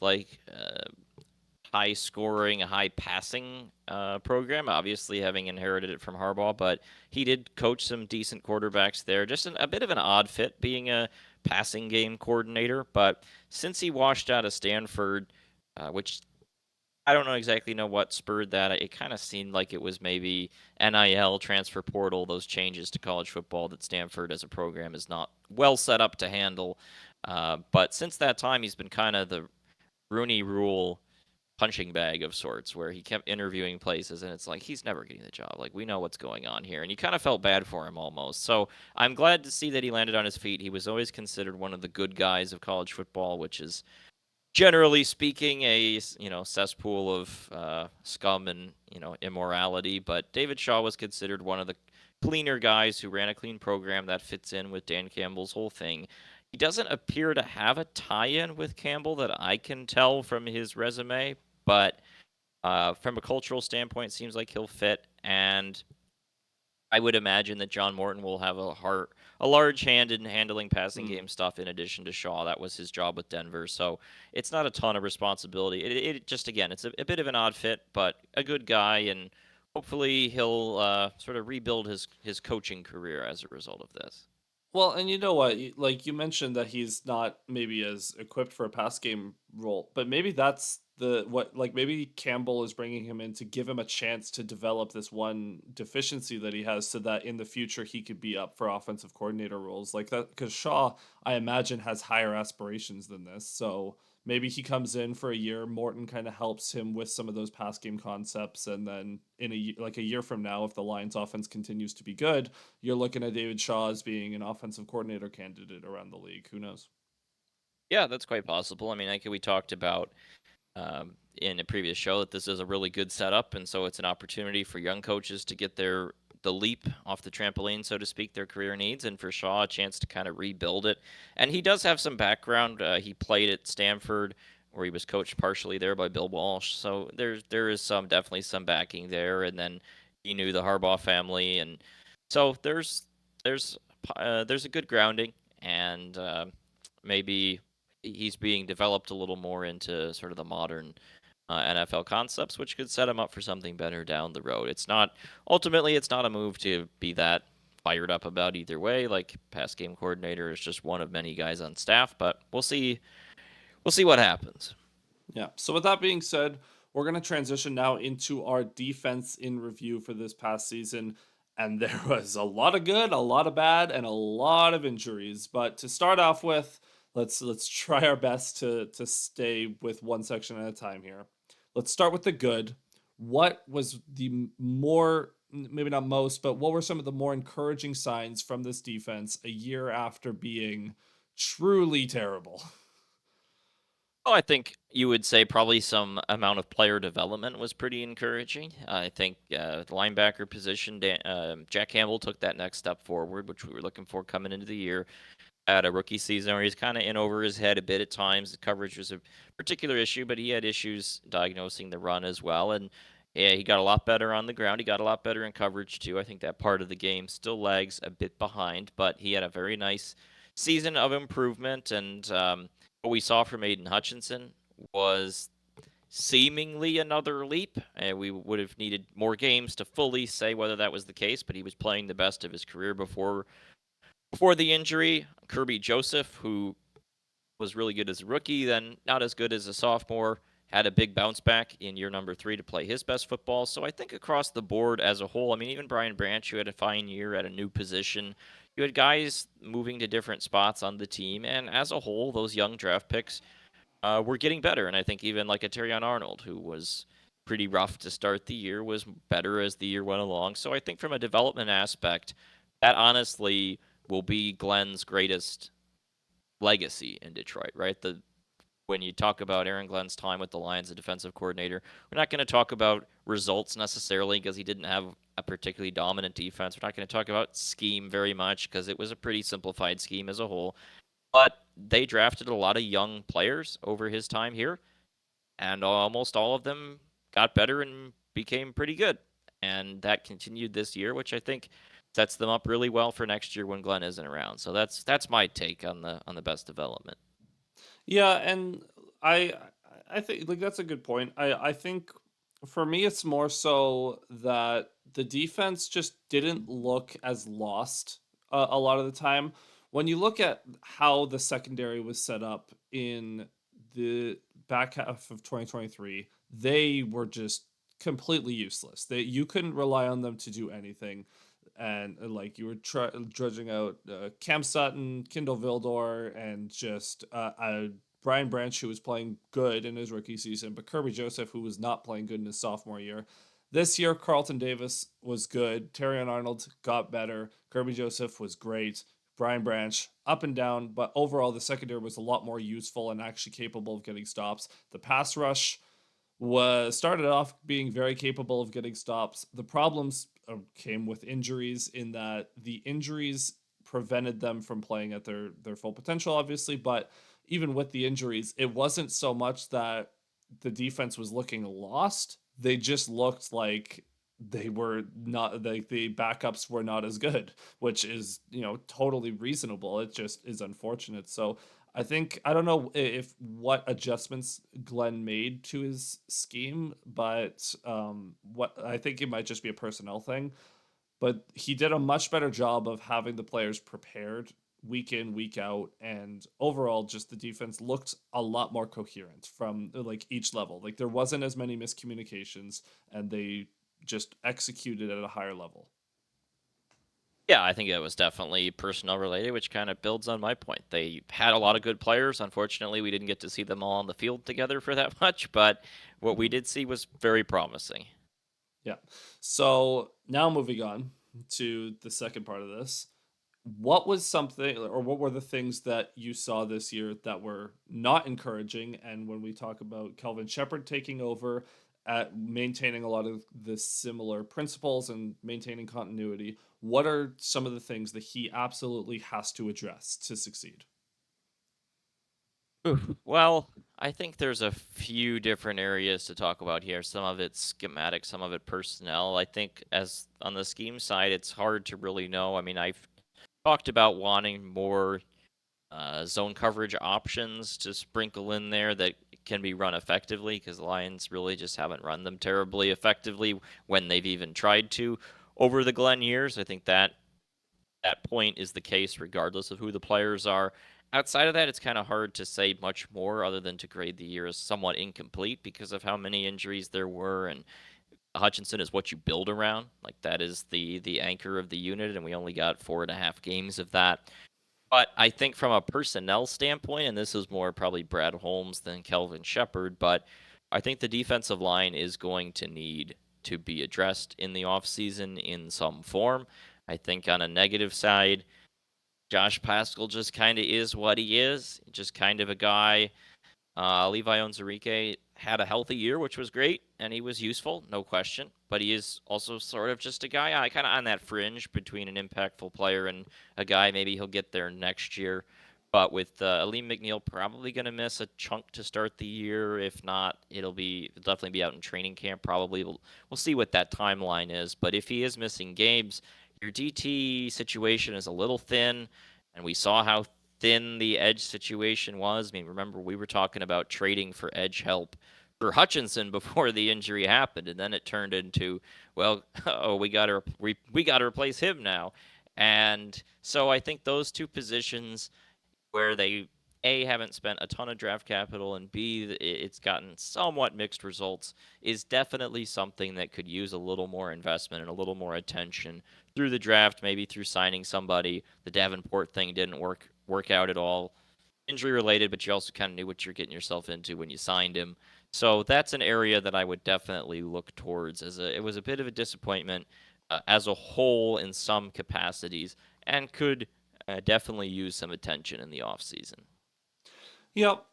high scoring, high passing program, obviously having inherited it from Harbaugh, but he did coach some decent quarterbacks there. Just a bit of an odd fit being a passing game coordinator. But since he washed out of Stanford, which I don't exactly know what spurred that. It kind of seemed like it was maybe NIL, transfer portal, those changes to college football that Stanford as a program is not well set up to handle. But since that time, he's been kind of the Rooney Rule punching bag of sorts where he kept interviewing places and it's like he's never getting the job. Like, we know what's going on here, and you kind of felt bad for him almost. So I'm glad to see that he landed on his feet. He was always considered one of the good guys of college football, which is generally speaking a cesspool of scum and immorality. But David Shaw was considered one of the cleaner guys who ran a clean program that fits in with Dan Campbell's whole thing. He doesn't appear to have a tie-in with Campbell that I can tell from his resume, but from a cultural standpoint, it seems like he'll fit. And I would imagine that John Morton will have a large hand in handling passing Hmm. game stuff in addition to Shaw. That was his job with Denver, so it's not a ton of responsibility. It just, again, it's a bit of an odd fit, but a good guy, and hopefully he'll sort of rebuild his coaching career as a result of this. Well, and you know what? Like you mentioned that he's not maybe as equipped for a pass game role, but maybe that's the what like maybe Campbell is bringing him in to give him a chance to develop this one deficiency that he has so that in the future he could be up for offensive coordinator roles like that cuz Shaw I imagine has higher aspirations than this. So maybe he comes in for a year, Morton kind of helps him with some of those pass game concepts, and then like a year from now if the Lions offense continues to be good, you're looking at David Shaw as being an offensive coordinator candidate around the league. Who knows? Yeah, that's quite possible. I mean, like we talked about in a previous show, that this is a really good setup, and so it's an opportunity for young coaches to get the leap off the trampoline, so to speak, their career needs, and for Shaw a chance to kind of rebuild it. And he does have some background. He played at Stanford, where he was coached partially there by Bill Walsh, so there is definitely some backing there. And then he knew the Harbaugh family, and so there's there's a good grounding, and maybe he's being developed a little more into sort of the modern NFL concepts, which could set him up for something better down the road. It's not a move to be that fired up about either way. Like, pass game coordinator is just one of many guys on staff, but we'll see. We'll see what happens. Yeah. So with that being said, we're going to transition now into our defense in review for this past season. And there was a lot of good, a lot of bad, and a lot of injuries. But to start off with, let's try our best to stay with one section at a time here. Let's start with the good. What was maybe not most, but what were some of the more encouraging signs from this defense a year after being truly terrible? Oh, I think you would say probably some amount of player development was pretty encouraging. I think the linebacker position, Jack Campbell took that next step forward, which we were looking for coming into the year. Had a rookie season where he's kind of in over his head a bit at times. The coverage was a particular issue, but he had issues diagnosing the run as well. And yeah, he got a lot better on the ground. He got a lot better in coverage too. I think that part of the game still lags a bit behind, but he had a very nice season of improvement. And what we saw from Aiden Hutchinson was seemingly another leap. And we would have needed more games to fully say whether that was the case, but he was playing the best of his career before the injury. Kirby Joseph, who was really good as a rookie, then not as good as a sophomore, had a big bounce back in year number 3 to play his best football. So I think across the board as a whole, I mean, even Brian Branch, who had a fine year at a new position, you had guys moving to different spots on the team, and as a whole, those young draft picks were getting better. And I think even like a Terrion Arnold, who was pretty rough to start the year, was better as the year went along. So I think from a development aspect, that honestly will be Glenn's greatest legacy in Detroit, right? When you talk about Aaron Glenn's time with the Lions, the defensive coordinator, we're not going to talk about results necessarily because he didn't have a particularly dominant defense. We're not going to talk about scheme very much because it was a pretty simplified scheme as a whole. But they drafted a lot of young players over his time here, and almost all of them got better and became pretty good. And that continued this year, which I think sets them up really well for next year when Glenn isn't around. So that's my take on the best development. Yeah, and I I think like that's a good point. I think for me it's more so that the defense just didn't look as lost a lot of the time. When you look at how the secondary was set up in the back half of 2023, they were just completely useless. They You couldn't rely on them to do anything. And like you were drudging out Cam Sutton, Kindle Vildor, and just Brian Branch, who was playing good in his rookie season, but Kirby Joseph, who was not playing good in his sophomore year. This year, Carlton Davis was good. Terrion Arnold got better. Kirby Joseph was great. Brian Branch up and down, but overall the secondary was a lot more useful and actually capable of getting stops. The pass rush was started off being very capable of getting stops. The problems came with injuries in that the injuries prevented them from playing at their full potential, obviously. But even with the injuries, it wasn't so much that the defense was looking lost. They just looked like they were not like the backups were not as good, which is totally reasonable. It just is unfortunate. So I think I don't know if what adjustments Glenn made to his scheme, but what I think it might just be a personnel thing. But he did a much better job of having the players prepared week in, week out, and overall, just the defense looked a lot more coherent from like each level. Like there wasn't as many miscommunications, and they just executed at a higher level. Yeah, I think it was definitely personnel related, which kind of builds on my point. They had a lot of good players. Unfortunately, we didn't get to see them all on the field together for that much, but what we Mhm. did see was very promising. Yeah. So now moving on to the second part of this. What was something, or what were the things that you saw this year that were not encouraging? And when we talk about Kelvin Shepard taking over, at maintaining a lot of the similar principles and maintaining continuity, what are some of the things that he absolutely has to address to succeed? Oof. Well, I think there's a few different areas to talk about here. Some of it's schematic, some of it personnel. I think as on the scheme side, it's hard to really know. I mean, I've talked about wanting more zone coverage options to sprinkle in there that can be run effectively because the Lions really just haven't run them terribly effectively when they've even tried to over the Glen years. I think that point is the case regardless of who the players are. Outside of that, it's kind of hard to say much more other than to grade the year as somewhat incomplete because of how many injuries there were. And Hutchinson is what you build around. Like that is the anchor of the unit, and we only got 4.5 games of that. But I think from a personnel standpoint, and this is more probably Brad Holmes than Kelvin Shepard, but I think the defensive line is going to need to be addressed in the offseason in some form. I think on a negative side, Josh Pascal just kind of is what he is, just kind of a guy. Levi Onwuzurike had a healthy year, which was great, and he was useful, no question. But he is also sort of just a guy kind of on that fringe between an impactful player and a guy maybe he'll get there next year. But with Aleem McNeil probably going to miss a chunk to start the year. If not, it'll definitely be out in training camp. Probably we'll see what that timeline is. But if he is missing games, your DT situation is a little thin, and we saw how thin the edge situation was. I mean, remember we were talking about trading for edge help for Hutchinson before the injury happened, and then it turned into, well, oh, we got to replace him now. And so I think those two positions where they A, haven't spent a ton of draft capital, and B, it's gotten somewhat mixed results, is definitely something that could use a little more investment and a little more attention through the draft, maybe through signing somebody. The Davenport thing didn't work out at all, injury related, but you also kind of knew what you're getting yourself into when you signed him. So that's an area that I would definitely look towards. It was a bit of a disappointment as a whole in some capacities, and could definitely use some attention in the offseason. Yep.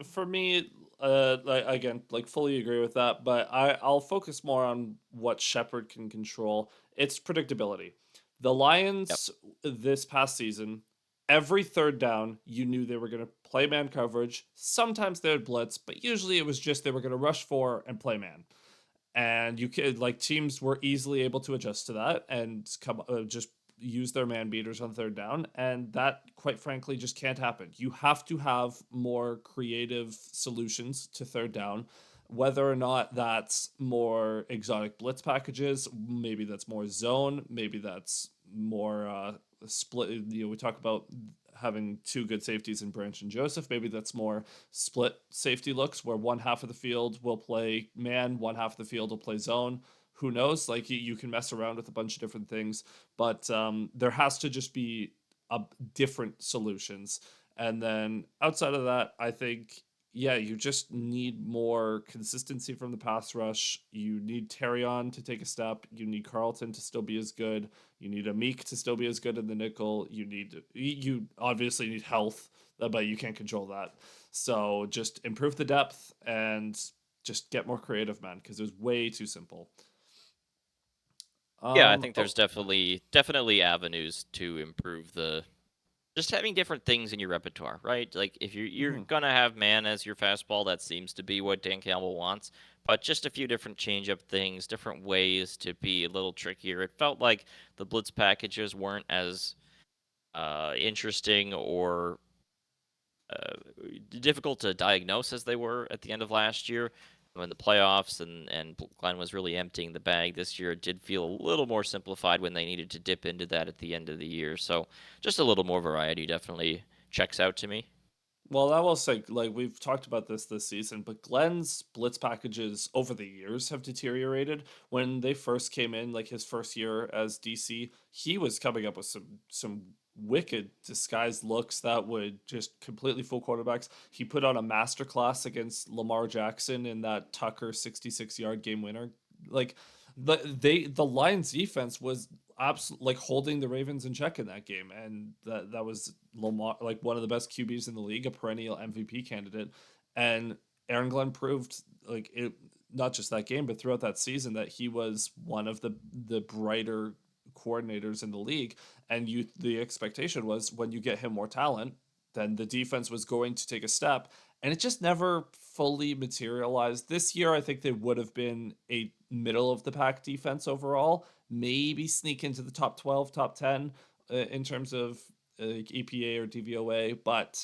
For me, like again, like fully agree with that. But I'll focus more on what Shepard can control. It's predictability. The Yep. Lions this past season, every third down, you knew they were going to play man coverage. Sometimes they would blitz, but usually it was just they were going to rush four and play man. And you could like teams were easily able to adjust to that and come just use their man beaters on third down, and that quite frankly just can't happen. You have to have more creative solutions to third down, whether or not that's more exotic blitz packages, maybe that's more zone, maybe that's more split. We talk about having two good safeties in Branch and Joseph. Maybe that's more split safety looks where one half of the field will play man, one half of the field will play zone. Who knows? Like you can mess around with a bunch of different things, but there has to just be a different solutions. And then outside of that, I think yeah, you just need more consistency from the pass rush. You need Terrion to take a step. You need Carlton to still be as good. You need a Meek to still be as good in the nickel. You obviously need health, but you can't control that. So just improve the depth and just get more creative, man, because it was way too simple. Yeah, I think there's Oh, definitely avenues to improve the just having different things in your repertoire, right? Like if you're mhm. gonna have man as your fastball, that seems to be what Dan Campbell wants. But just a few different changeup things, different ways to be a little trickier. It felt like the blitz packages weren't as interesting or uh, difficult to diagnose as they were at the end of last year when the playoffs and Glenn was really emptying the bag. This year it did feel a little more simplified when they needed to dip into that at the end of the year. So just a little more variety definitely checks out to me. Well, I will say, like we've talked about this season, but Glenn's blitz packages over the years have deteriorated. When they first came in, like his first year as DC, he was coming up with some wicked disguised looks that would just completely fool quarterbacks. He put on a masterclass against Lamar Jackson in that Tucker 66-yard game winner. Like the Lions defense was absolutely like holding the Ravens in check in that game, and that was Lamar, like one of the best QBs in the league, a perennial MVP candidate, and Aaron Glenn proved like it not just that game but throughout that season that he was one of the brighter coordinators in the league. And the expectation was when you get him more talent, then the defense was going to take a step, and it just never fully materialized. This year I think they would have been a middle of the pack defense overall, maybe sneak into the top 12, top 10 in terms of EPA or DVOA, but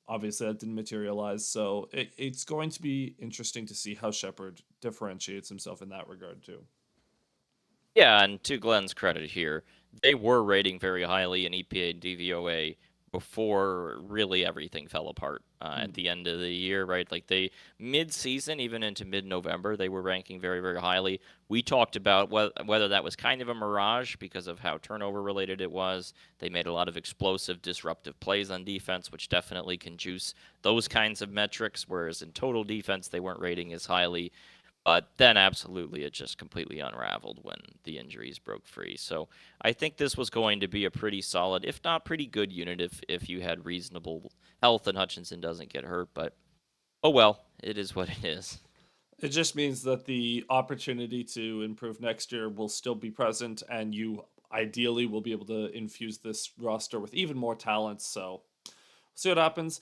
obviously that didn't materialize. So it's going to be interesting to see how Shepard differentiates himself in that regard, too. Yeah, and to Glenn's credit here, they were rating very highly in EPA and DVOA before really everything fell apart at Mm. the end of the year, right? Like they mid-season, even into mid-November, they were ranking very, very highly. We talked about whether that was kind of a mirage because of how turnover related it was. They made a lot of explosive, disruptive plays on defense, which definitely can juice those kinds of metrics. Whereas in total defense, they weren't rating as highly. But then absolutely it just completely unraveled when the injuries broke free. So I think this was going to be a pretty solid, if not pretty good unit if you had reasonable health and Hutchinson doesn't get hurt. But oh well, it is what it is. It just means that the opportunity to improve next year will still be present, and you ideally will be able to infuse this roster with even more talent. So see what happens.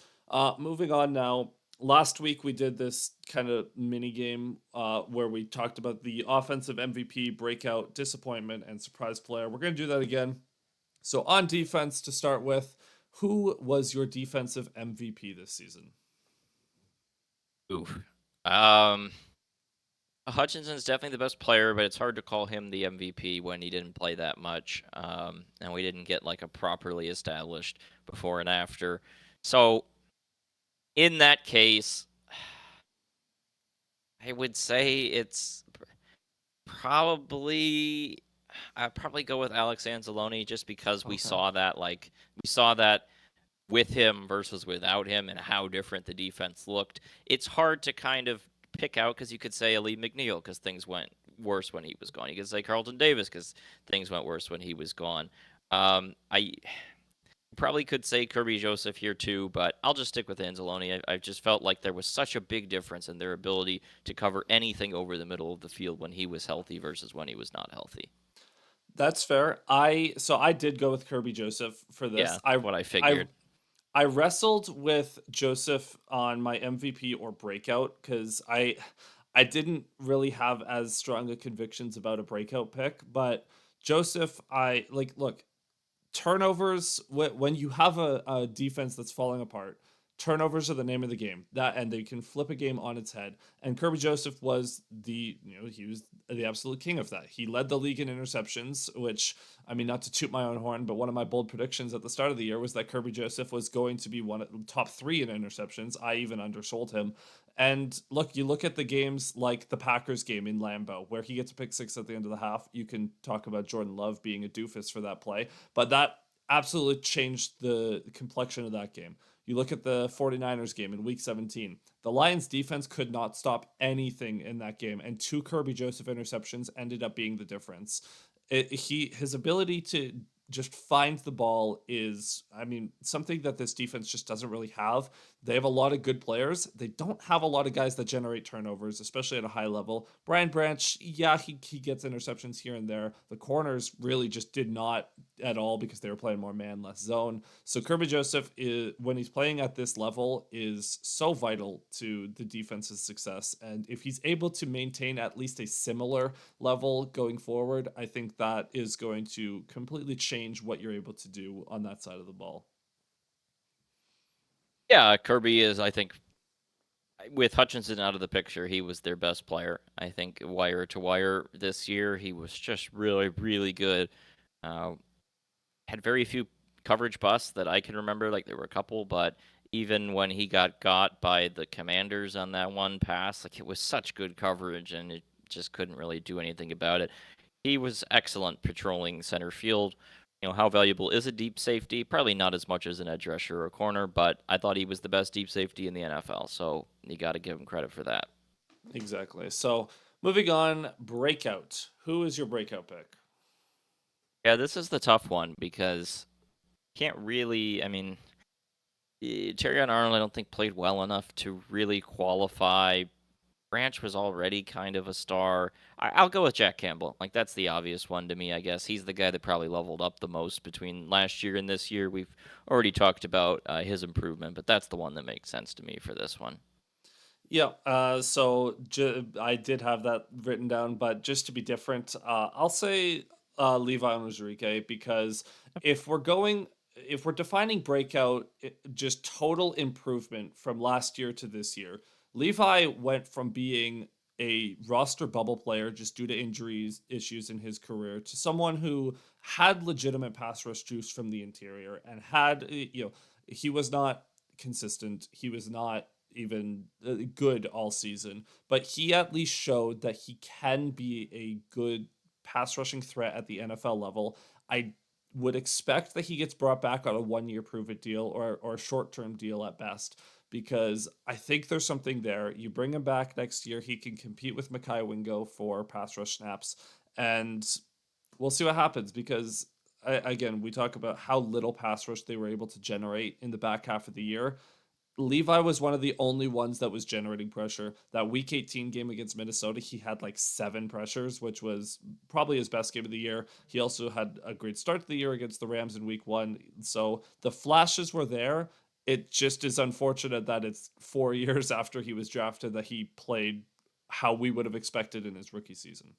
Moving on now. Last week we did this kind of mini game where we talked about the offensive MVP, breakout, disappointment, and surprise player. We're going to do that again. So on defense to start with, who was your defensive MVP this season? Oof. Um, Hutchinson's definitely the best player, but it's hard to call him the MVP when he didn't play that much, and we didn't get like a properly established before and after. So In that case, I would say it's probably I'd probably go with Alex Anzalone just because Okay. we saw that with him versus without him and how different the defense looked. It's hard to kind of pick out because you could say Ali McNeil because things went worse when he was gone. You could say Carlton Davis because things went worse when he was gone. I probably could say Kirby Joseph here too, but I'll just stick with Anzalone. I just felt like there was such a big difference in their ability to cover anything over the middle of the field when he was healthy versus when he was not healthy. That's fair. I did go with Kirby Joseph for Yeah, this. that's what I I figured. I wrestled with Joseph on my MVP or breakout because I didn't really have as strong a convictions about a breakout pick, but Joseph, I like look, turnovers when you have a defense that's falling apart, turnovers are the name of the game, that and they can flip a game on its head. And Kirby Joseph was he was the absolute king of that. He led the league in interceptions, which, I mean, not to toot my own horn, but one of my bold predictions at the start of the year was that Kirby Joseph was going to be one of the top 3 in interceptions. I even undersold him. And look, you look at the games like the Packers game in Lambeau, where he gets a pick six at the end of the half. You can talk about Jordan Love being a doofus for that play, but that absolutely changed the complexion of that game. You look at the 49ers game in week 17. The Lions defense could not stop anything in that game, and 2 Kirby Joseph interceptions ended up being the difference. His ability to just find the ball is, I mean, something that this defense just doesn't really have. They have a lot of good players. They don't have a lot of guys that generate turnovers, especially at a high level. Brian Branch, yeah, he gets interceptions here and there. The corners really just did not at all because they were playing more man, less zone. So Kirby Joseph, is, when he's playing at this level, is so vital to the defense's success. And if he's able to maintain at least a similar level going forward, I think that is going to completely change what you're able to do on that side of the ball. Yeah, Kirby is, I think, with Hutchinson out of the picture, he was their best player. I think wire to wire this year, he was just really, really good. Uh, had very few coverage busts that I can remember. Like there were a couple, but even when he got by the Commanders on that one pass, like it was such good coverage, and it just couldn't really do anything about it. He was excellent patrolling center field. You know, how valuable is a deep safety? Probably not as much as an edge rusher or a corner, but I thought he was the best deep safety in the NFL, so you got to give him credit for that. Exactly. So moving on, breakout. Who is your breakout pick? Yeah, this is the tough one because can't really, I mean, Terry Arnold, I don't think played well enough to really qualify. Branch was already kind of a star. I'll go with Jack Campbell. Like that's the obvious one to me, I guess. He's the guy that probably leveled up the most between last year and this year. We've already talked about his improvement, but that's the one that makes sense to me for this one. Yeah, I did have that written down, but just to be different, I'll say Levi Onwuzurike because if we're going, if we're defining breakout, just total improvement from last year to this year, Levi went from being a roster bubble player just due to injuries issues in his career to someone who had legitimate pass rush juice from the interior and had, he was not consistent. He was not even good all season, but he at least showed that he can be a good pass rushing threat at the NFL level. I would expect that he gets brought back on a 1 year prove it deal or a short term deal at best because I think there's something there. You bring him back next year, he can compete with Makai Wingo for pass rush snaps, and we'll see what happens because again, we talk about how little pass rush they were able to generate in the back half of the year. Levi was one of the only ones that was generating pressure. That week 18 game against Minnesota, he had like 7 pressures, which was probably his best game of the year. He also had a great start to the year against the Rams in week 1. So the flashes were there. It just is unfortunate that it's 4 years after he was drafted that he played how we would have expected in his rookie season.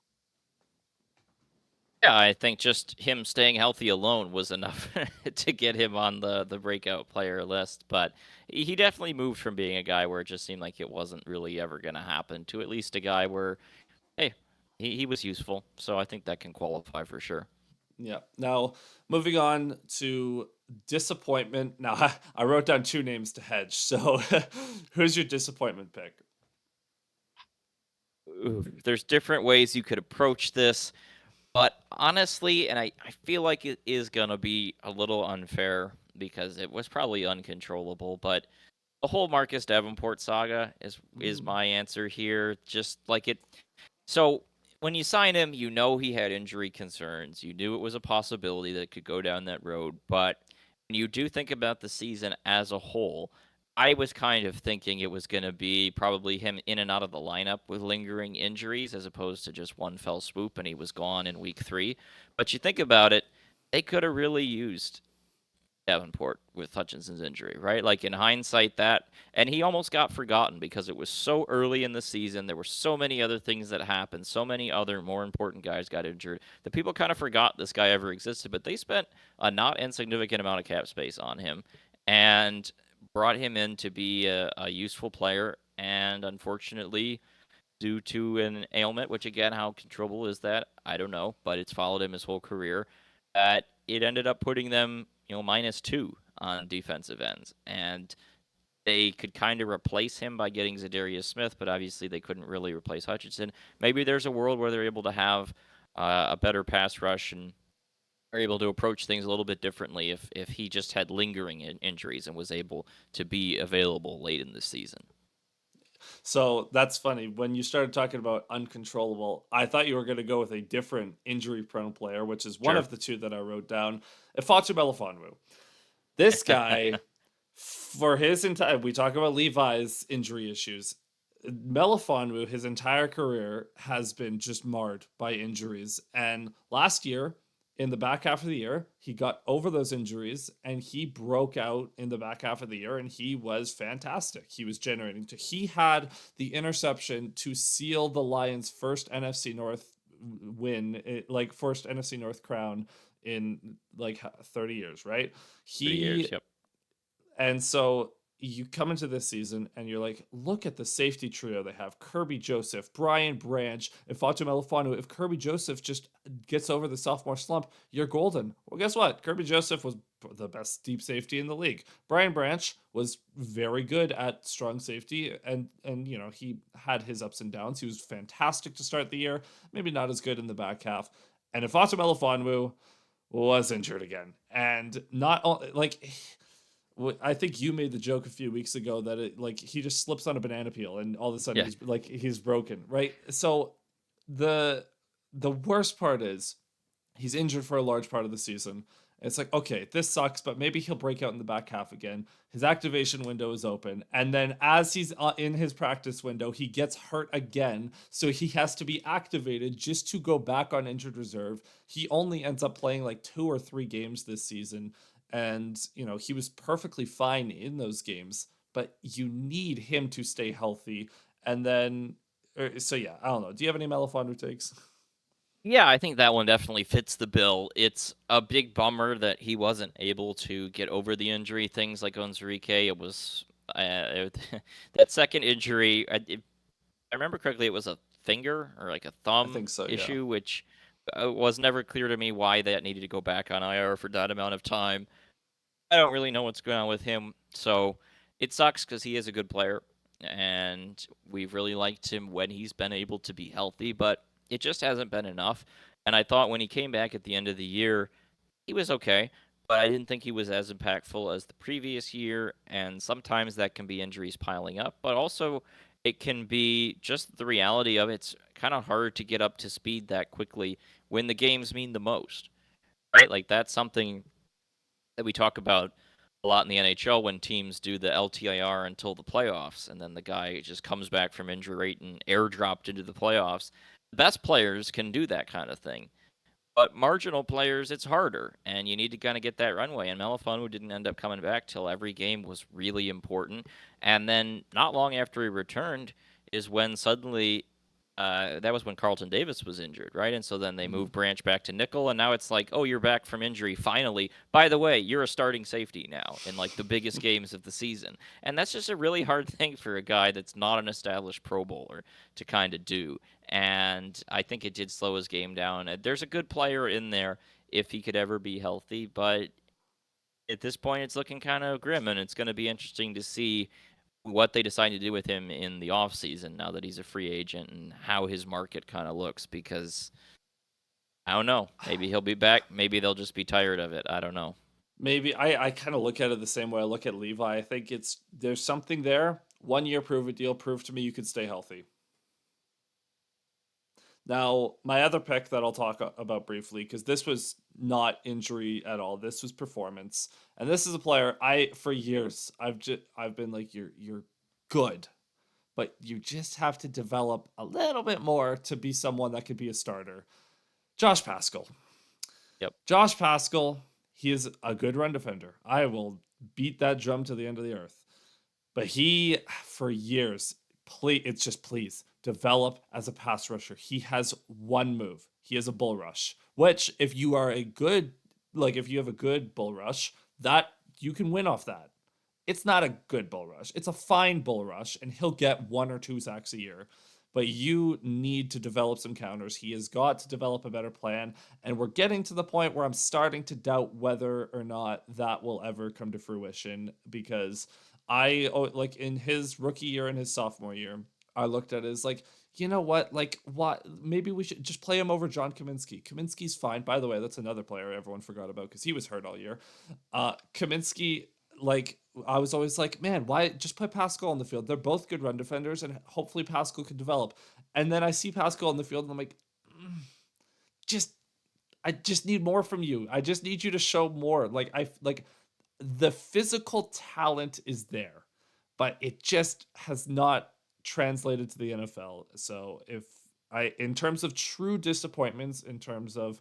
Yeah, I think just him staying healthy alone was enough to get him on the breakout player list. But he definitely moved from being a guy where it just seemed like it wasn't really ever going to happen to at least a guy where, hey, he was useful. So I think that can qualify for sure. Yeah. Now, moving on to disappointment. Now, I wrote down two names to hedge. So, who's your disappointment pick? Ooh, there's different ways you could approach this, but honestly, and I feel like it is going to be a little unfair because it was probably uncontrollable, but the whole Marcus Davenport saga is Mm. my answer here. Just like it. So when you sign him, you know he had injury concerns. You knew it was a possibility that it could go down that road. But when you do think about the season as a whole, I was kind of thinking it was going to be probably him in and out of the lineup with lingering injuries as opposed to just one fell swoop and he was gone in week 3. But you think about it, they could have really used Davenport with Hutchinson's injury, right? Like in hindsight, that, and he almost got forgotten because it was so early in the season. There were so many other things that happened. So many other more important guys got injured that people kind of forgot this guy ever existed. But they spent a not insignificant amount of cap space on him and brought him in to be a useful player. And unfortunately, due to an ailment, which again, how controllable is that? I don't know, but it's followed him his whole career. That it ended up putting them, -2 on defensive ends, and they could kind of replace him by getting Zadarius Smith, but obviously they couldn't really replace Hutchinson. Maybe there's a world where they're able to have a better pass rush and are able to approach things a little bit differently if he just had lingering injuries and was able to be available late in the season. So that's funny. When you started talking about uncontrollable, I thought you were going to go with a different injury prone player, which is one Sure. of the two that I wrote down. Ifeatu Melifonwu. This guy, for his entire, we talk about Levi's injury issues. Melifonwu, his entire career has been just marred by injuries. And last year, in the back half of the year, he got over those injuries and he broke out in the back half of the year and he was fantastic. He was generating he had the interception to seal the Lions' first NFC North win, like first NFC North crown in like 30 years, right? 30 years, He yep. and so you come into this season and you're like, look at the safety trio they have: Kirby Joseph, Brian Branch, and Fatu Melifanu. If Kirby Joseph just gets over the sophomore slump, you're golden. Well, guess what? Kirby Joseph was the best deep safety in the league. Brian Branch was very good at strong safety, and he had his ups and downs. He was fantastic to start the year, maybe not as good in the back half. And if Fatu Melifonwu was injured again, and not like I think you made the joke a few weeks ago that like he just slips on a banana peel and all of a sudden Yeah. he's broken, right? So the the worst part is he's injured for a large part of the season. It's like, okay, this sucks, but maybe he'll break out in the back half again. His activation window is open. And then as he's in his practice window, he gets hurt again. So he has to be activated just to go back on injured reserve. He only ends up playing like 2 or 3 games this season. And, he was perfectly fine in those games, but you need him to stay healthy. And then, so yeah, I don't know. Do you have any Melifonwu takes? Yeah, I think that one definitely fits the bill. It's a big bummer that he wasn't able to get over the injury. Things like Onzurike, it was that second injury. If I remember correctly, it was a finger or like a I thumb think so, yeah. issue, which was never clear to me why that needed to go back on IR for that amount of time. I don't really know what's going on with him, so it sucks because he is a good player, and we've really liked him when he's been able to be healthy, but it just hasn't been enough. And I thought when he came back at the end of the year, he was okay, but I didn't think he was as impactful as the previous year. And sometimes that can be injuries piling up, but also it can be just the reality of it's kind of hard to get up to speed that quickly when the games mean the most, right? Like that's something that we talk about a lot in the NHL when teams do the LTIR until the playoffs, and then the guy just comes back from injury rate and airdropped into the playoffs. The best players can do that kind of thing, but marginal players, it's harder, and you need to kind of get that runway. And Melifonwu didn't end up coming back till every game was really important, and then not long after he returned is when suddenly that was when Carlton Davis was injured, right? And so then they Mhm. moved Branch back to nickel, and now it's like, oh, you're back from injury finally. By the way, you're a starting safety now in like the biggest games of the season, and that's just a really hard thing for a guy that's not an established Pro Bowler to kind of do. And I think it did slow his game down. There's a good player in there if he could ever be healthy, but At this point, it's looking kind of grim, and it's going to be interesting to see what they decide to do with him in the offseason now that he's a free agent and how his market kind of looks because I don't know. Maybe he'll be back. Maybe they'll just be tired of it. I don't know. Maybe I kind of look at it the same way I look at Levi. I think there's something there. 1 year prove it deal. Prove to me you could stay healthy. Now, my other pick that I'll talk about briefly, because this was not injury at all. This was performance, and this is a player for years I've been like you're good, but you just have to develop a little bit more to be someone that could be a starter. Josh Pascal. Yep. Josh Pascal, he is a good run defender. I will beat that drum to the end of the earth. But he, for years, please develop as a pass rusher. He has one move. He has a bull rush, which if you are a good, like if you have a good bull rush, that you can win off that. It's not a good bull rush. It's a fine bull rush, and he'll get 1 or 2 sacks a year. But you need to develop some counters. He has got to develop a better plan. And we're getting to the point where I'm starting to doubt whether or not that will ever come to fruition because like in his rookie year and his sophomore year, I looked at it as like, you know what? Like, what? Maybe we should just play him over John Kaminsky. Kaminsky's fine. By the way, that's another player everyone forgot about because he was hurt all year. Kaminsky, like, I was always like, man, why just put Pascal on the field? They're both good run defenders, and hopefully Pascal can develop. And then I see Pascal on the field, and I'm like, mm, just I just need more from you. I just need you to show more. Like the physical talent is there, but it just has not translated to the NFL. So if in terms of true disappointments, in terms of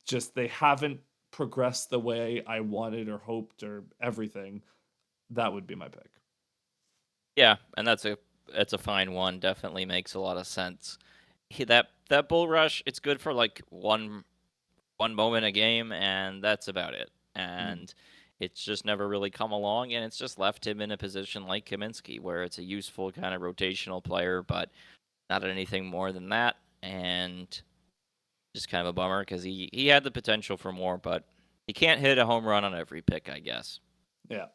just they haven't progressed the way I wanted or hoped or everything, that would be my pick. Yeah, and that's a fine one. Definitely makes a lot of sense. That bull rush, it's good for like one moment a game, and that's about it. Mm. And it's just never really come along, and it's just left him in a position like Kaminsky, where it's a useful kind of rotational player, but not anything more than that. And just kind of a bummer because he had the potential for more, but he can't hit a home run on every pick, I guess. Yeah,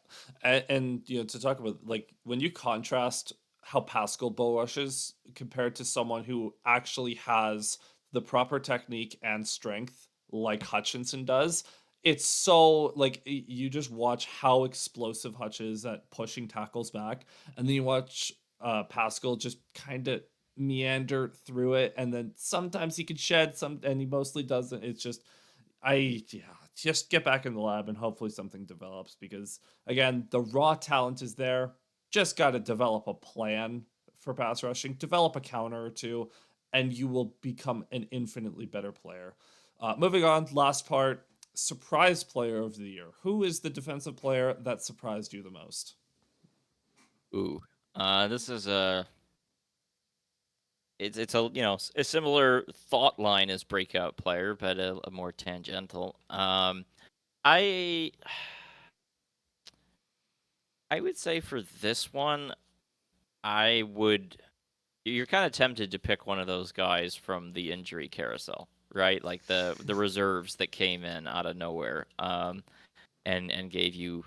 and you know to talk about like when you contrast how Pascal bull rushes compared to someone who actually has the proper technique and strength like Hutchinson does, it's so like you just watch how explosive Hutch is at pushing tackles back, and then you watch Pascal just kind of meander through it, and then sometimes he can shed some, and he mostly doesn't. It's just yeah, just get back in the lab and hopefully something develops because again, the raw talent is there. Just got to develop a plan for pass rushing, develop a counter or two, and you will become an infinitely better player. Moving on, last part, surprise player of the year. Who is the defensive player that surprised you the most? Ooh, this is it's a a similar thought line as breakout player, but a more tangential. I I would say for this one, I would. You're kind of tempted to pick one of those guys from the injury carousel, right? Like the reserves that came in out of nowhere, and gave you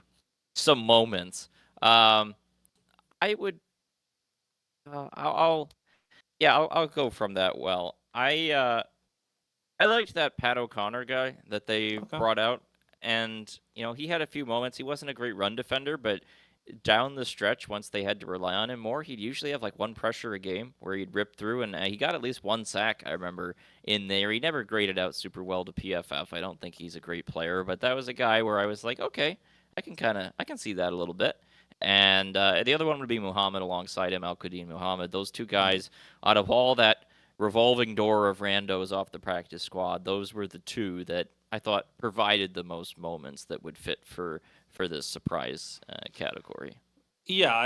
some moments. Um, I would. I'll yeah, I'll go from that. Well, I liked that Pat O'Connor guy that they Okay. brought out, and he had a few moments. He wasn't a great run defender, but down the stretch, once they had to rely on him more, he'd usually have like one pressure a game where he'd rip through, and he got at least one sack. I remember in there. He never graded out super well to PFF. I don't think he's a great player, but that was a guy where I was like, okay, I can see that a little bit. And the other one would be Muhammad alongside him, Al Qadim Muhammad. Those two Mm. guys, out of all that revolving door of randos off the practice squad, those were the two that I thought provided the most moments that would fit for this surprise category. Yeah,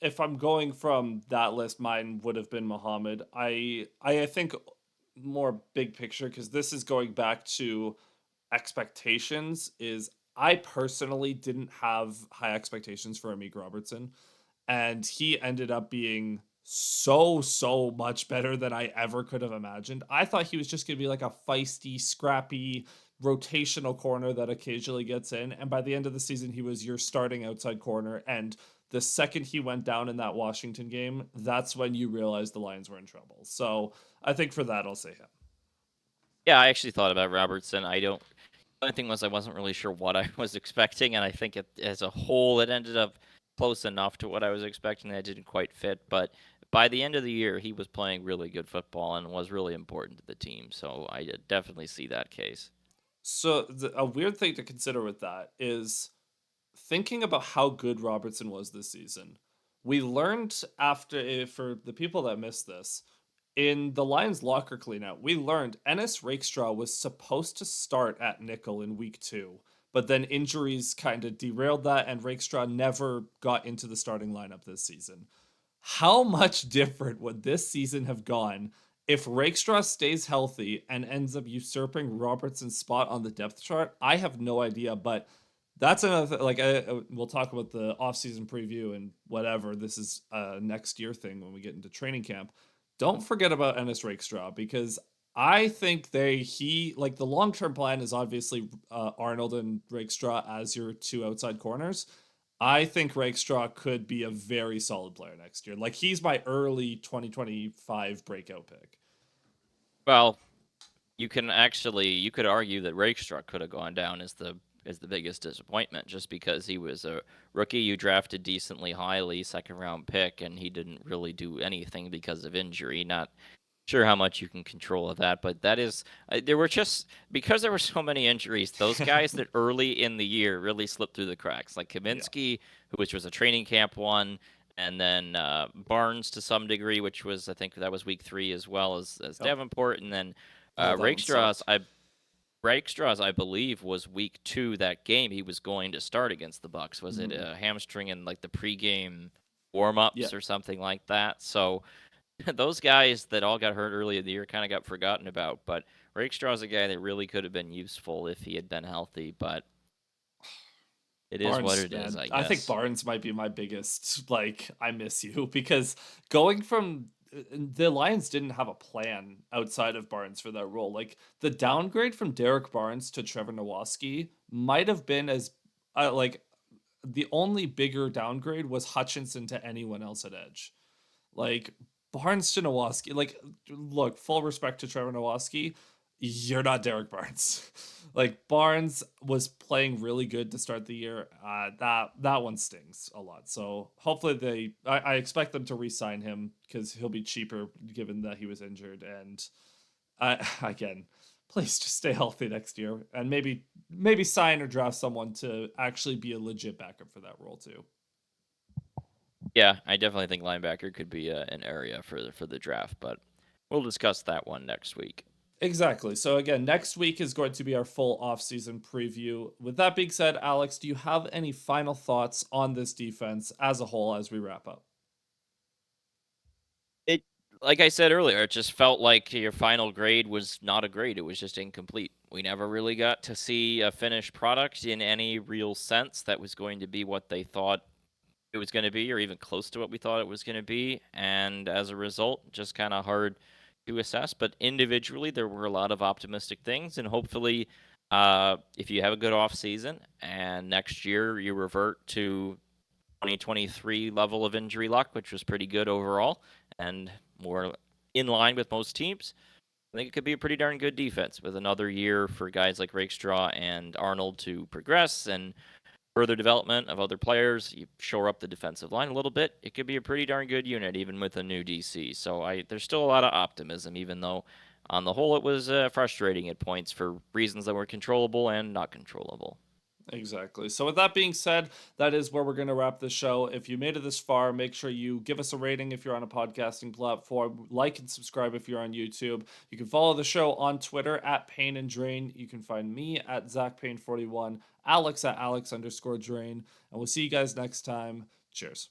if I'm going from that list, mine would have been Muhammad. I think more big picture because this is going back to expectations. Is I personally didn't have high expectations for Amik Robertson, and he ended up being so much better than I ever could have imagined. I thought he was just gonna be like a feisty, scrappy, rotational corner that occasionally gets in. And by the end of the season, he was your starting outside corner. And the second he went down in that Washington game, that's when you realized the Lions were in trouble. So I think for that, I'll say him. Yeah, I actually thought about Robertson. I don't. The only thing was I wasn't really sure what I was expecting, and I think as a whole, it ended up close enough to what I was expecting that it didn't quite fit. But by the end of the year, he was playing really good football and was really important to the team. So I did definitely see that case. So a weird thing to consider with that is thinking about how good Robertson was this season. We learned after, for the people that missed this, in the Lions locker cleanout, we learned Ennis Rakestraw was supposed to start at nickel in week 2, but then injuries kind of derailed that, and Rakestraw never got into the starting lineup this season. How much different would this season have gone if Rakestraw stays healthy and ends up usurping Robertson's spot on the depth chart? I have no idea, but that's another like we'll talk about the offseason preview and whatever. This is a next year thing when we get into training camp. Don't forget about Ennis Rakestraw because I think he like the long term plan is obviously Arnold and Rakestraw as your two outside corners. I think Rakestraw could be a very solid player next year. Like he's my early 2025 breakout pick. Well, you could argue that Rakestraw could have gone down as the biggest disappointment just because he was a rookie you drafted decently highly, second round pick, and he didn't really do anything because of injury. Not sure how much you can control of that, but that is there were just because there were so many injuries. Those guys that early in the year really slipped through the cracks, like Yeah. Kaminsky, which was a training camp one, and then Barnes to some degree, which was I think that was week 3 as well as Yep. Davenport, and then Oh, that one Rakestraw's sucked. I believe was week 2 that game he was going to start against the Bucks. Was it Mm. a hamstring in like the pregame Yeah. warm-ups or something like that? So those guys that all got hurt early in the year kind of got forgotten about, but Rakestraw's a guy that really could have been useful if he had been healthy, but it is what Barnes, it is, man. I I think guess. Barnes might be my biggest, like, I miss you because going from the Lions didn't have a plan outside of Barnes for that role. Like, the downgrade from Derek Barnes to Trevor Nowaski might have been as, like, the only bigger downgrade was Hutchinson to anyone else at edge. Like Barnes to Nowaski, like look, full respect to Trevor Nowaski, you're not Derek Barnes. Like Barnes was playing really good to start the year. That one stings a lot. So hopefully I expect them to re-sign him because he'll be cheaper given that he was injured. And again, please just stay healthy next year and maybe sign or draft someone to actually be a legit backup for that role too. Yeah, I definitely think linebacker could be an area for the draft, but we'll discuss that one next week. Exactly. So again, next week is going to be our full off-season preview. With that being said, Alex, do you have any final thoughts on this defense as a whole as we wrap up? It like I said earlier, it just felt like your final grade was not a grade. It was just incomplete. We never really got to see a finished product in any real sense that was going to be what they thought it was going to be or even close to what we thought it was going to be, and as a result, just kind of hard to assess, but individually there were a lot of optimistic things, and hopefully if you have a good off season and next year you revert to 2023 level of injury luck, which was pretty good overall and more in line with most teams. I think it could be a pretty darn good defense with another year for guys like Rakestraw and Arnold to progress and further development of other players. You shore up the defensive line a little bit. It could be a pretty darn good unit, even with a new DC. So there's still a lot of optimism, even though on the whole it was frustrating at points for reasons that were controllable and not controllable. Exactly. So with that being said, that is where we're going to wrap the show. If you made it this far, make sure you give us a rating if you're on a podcasting platform, like and subscribe if you're on YouTube. You can follow the show on Twitter at Payne and Drain. You can find me at ZachPayne41, Alex at Alex_Drain, and we'll see you guys next time. Cheers.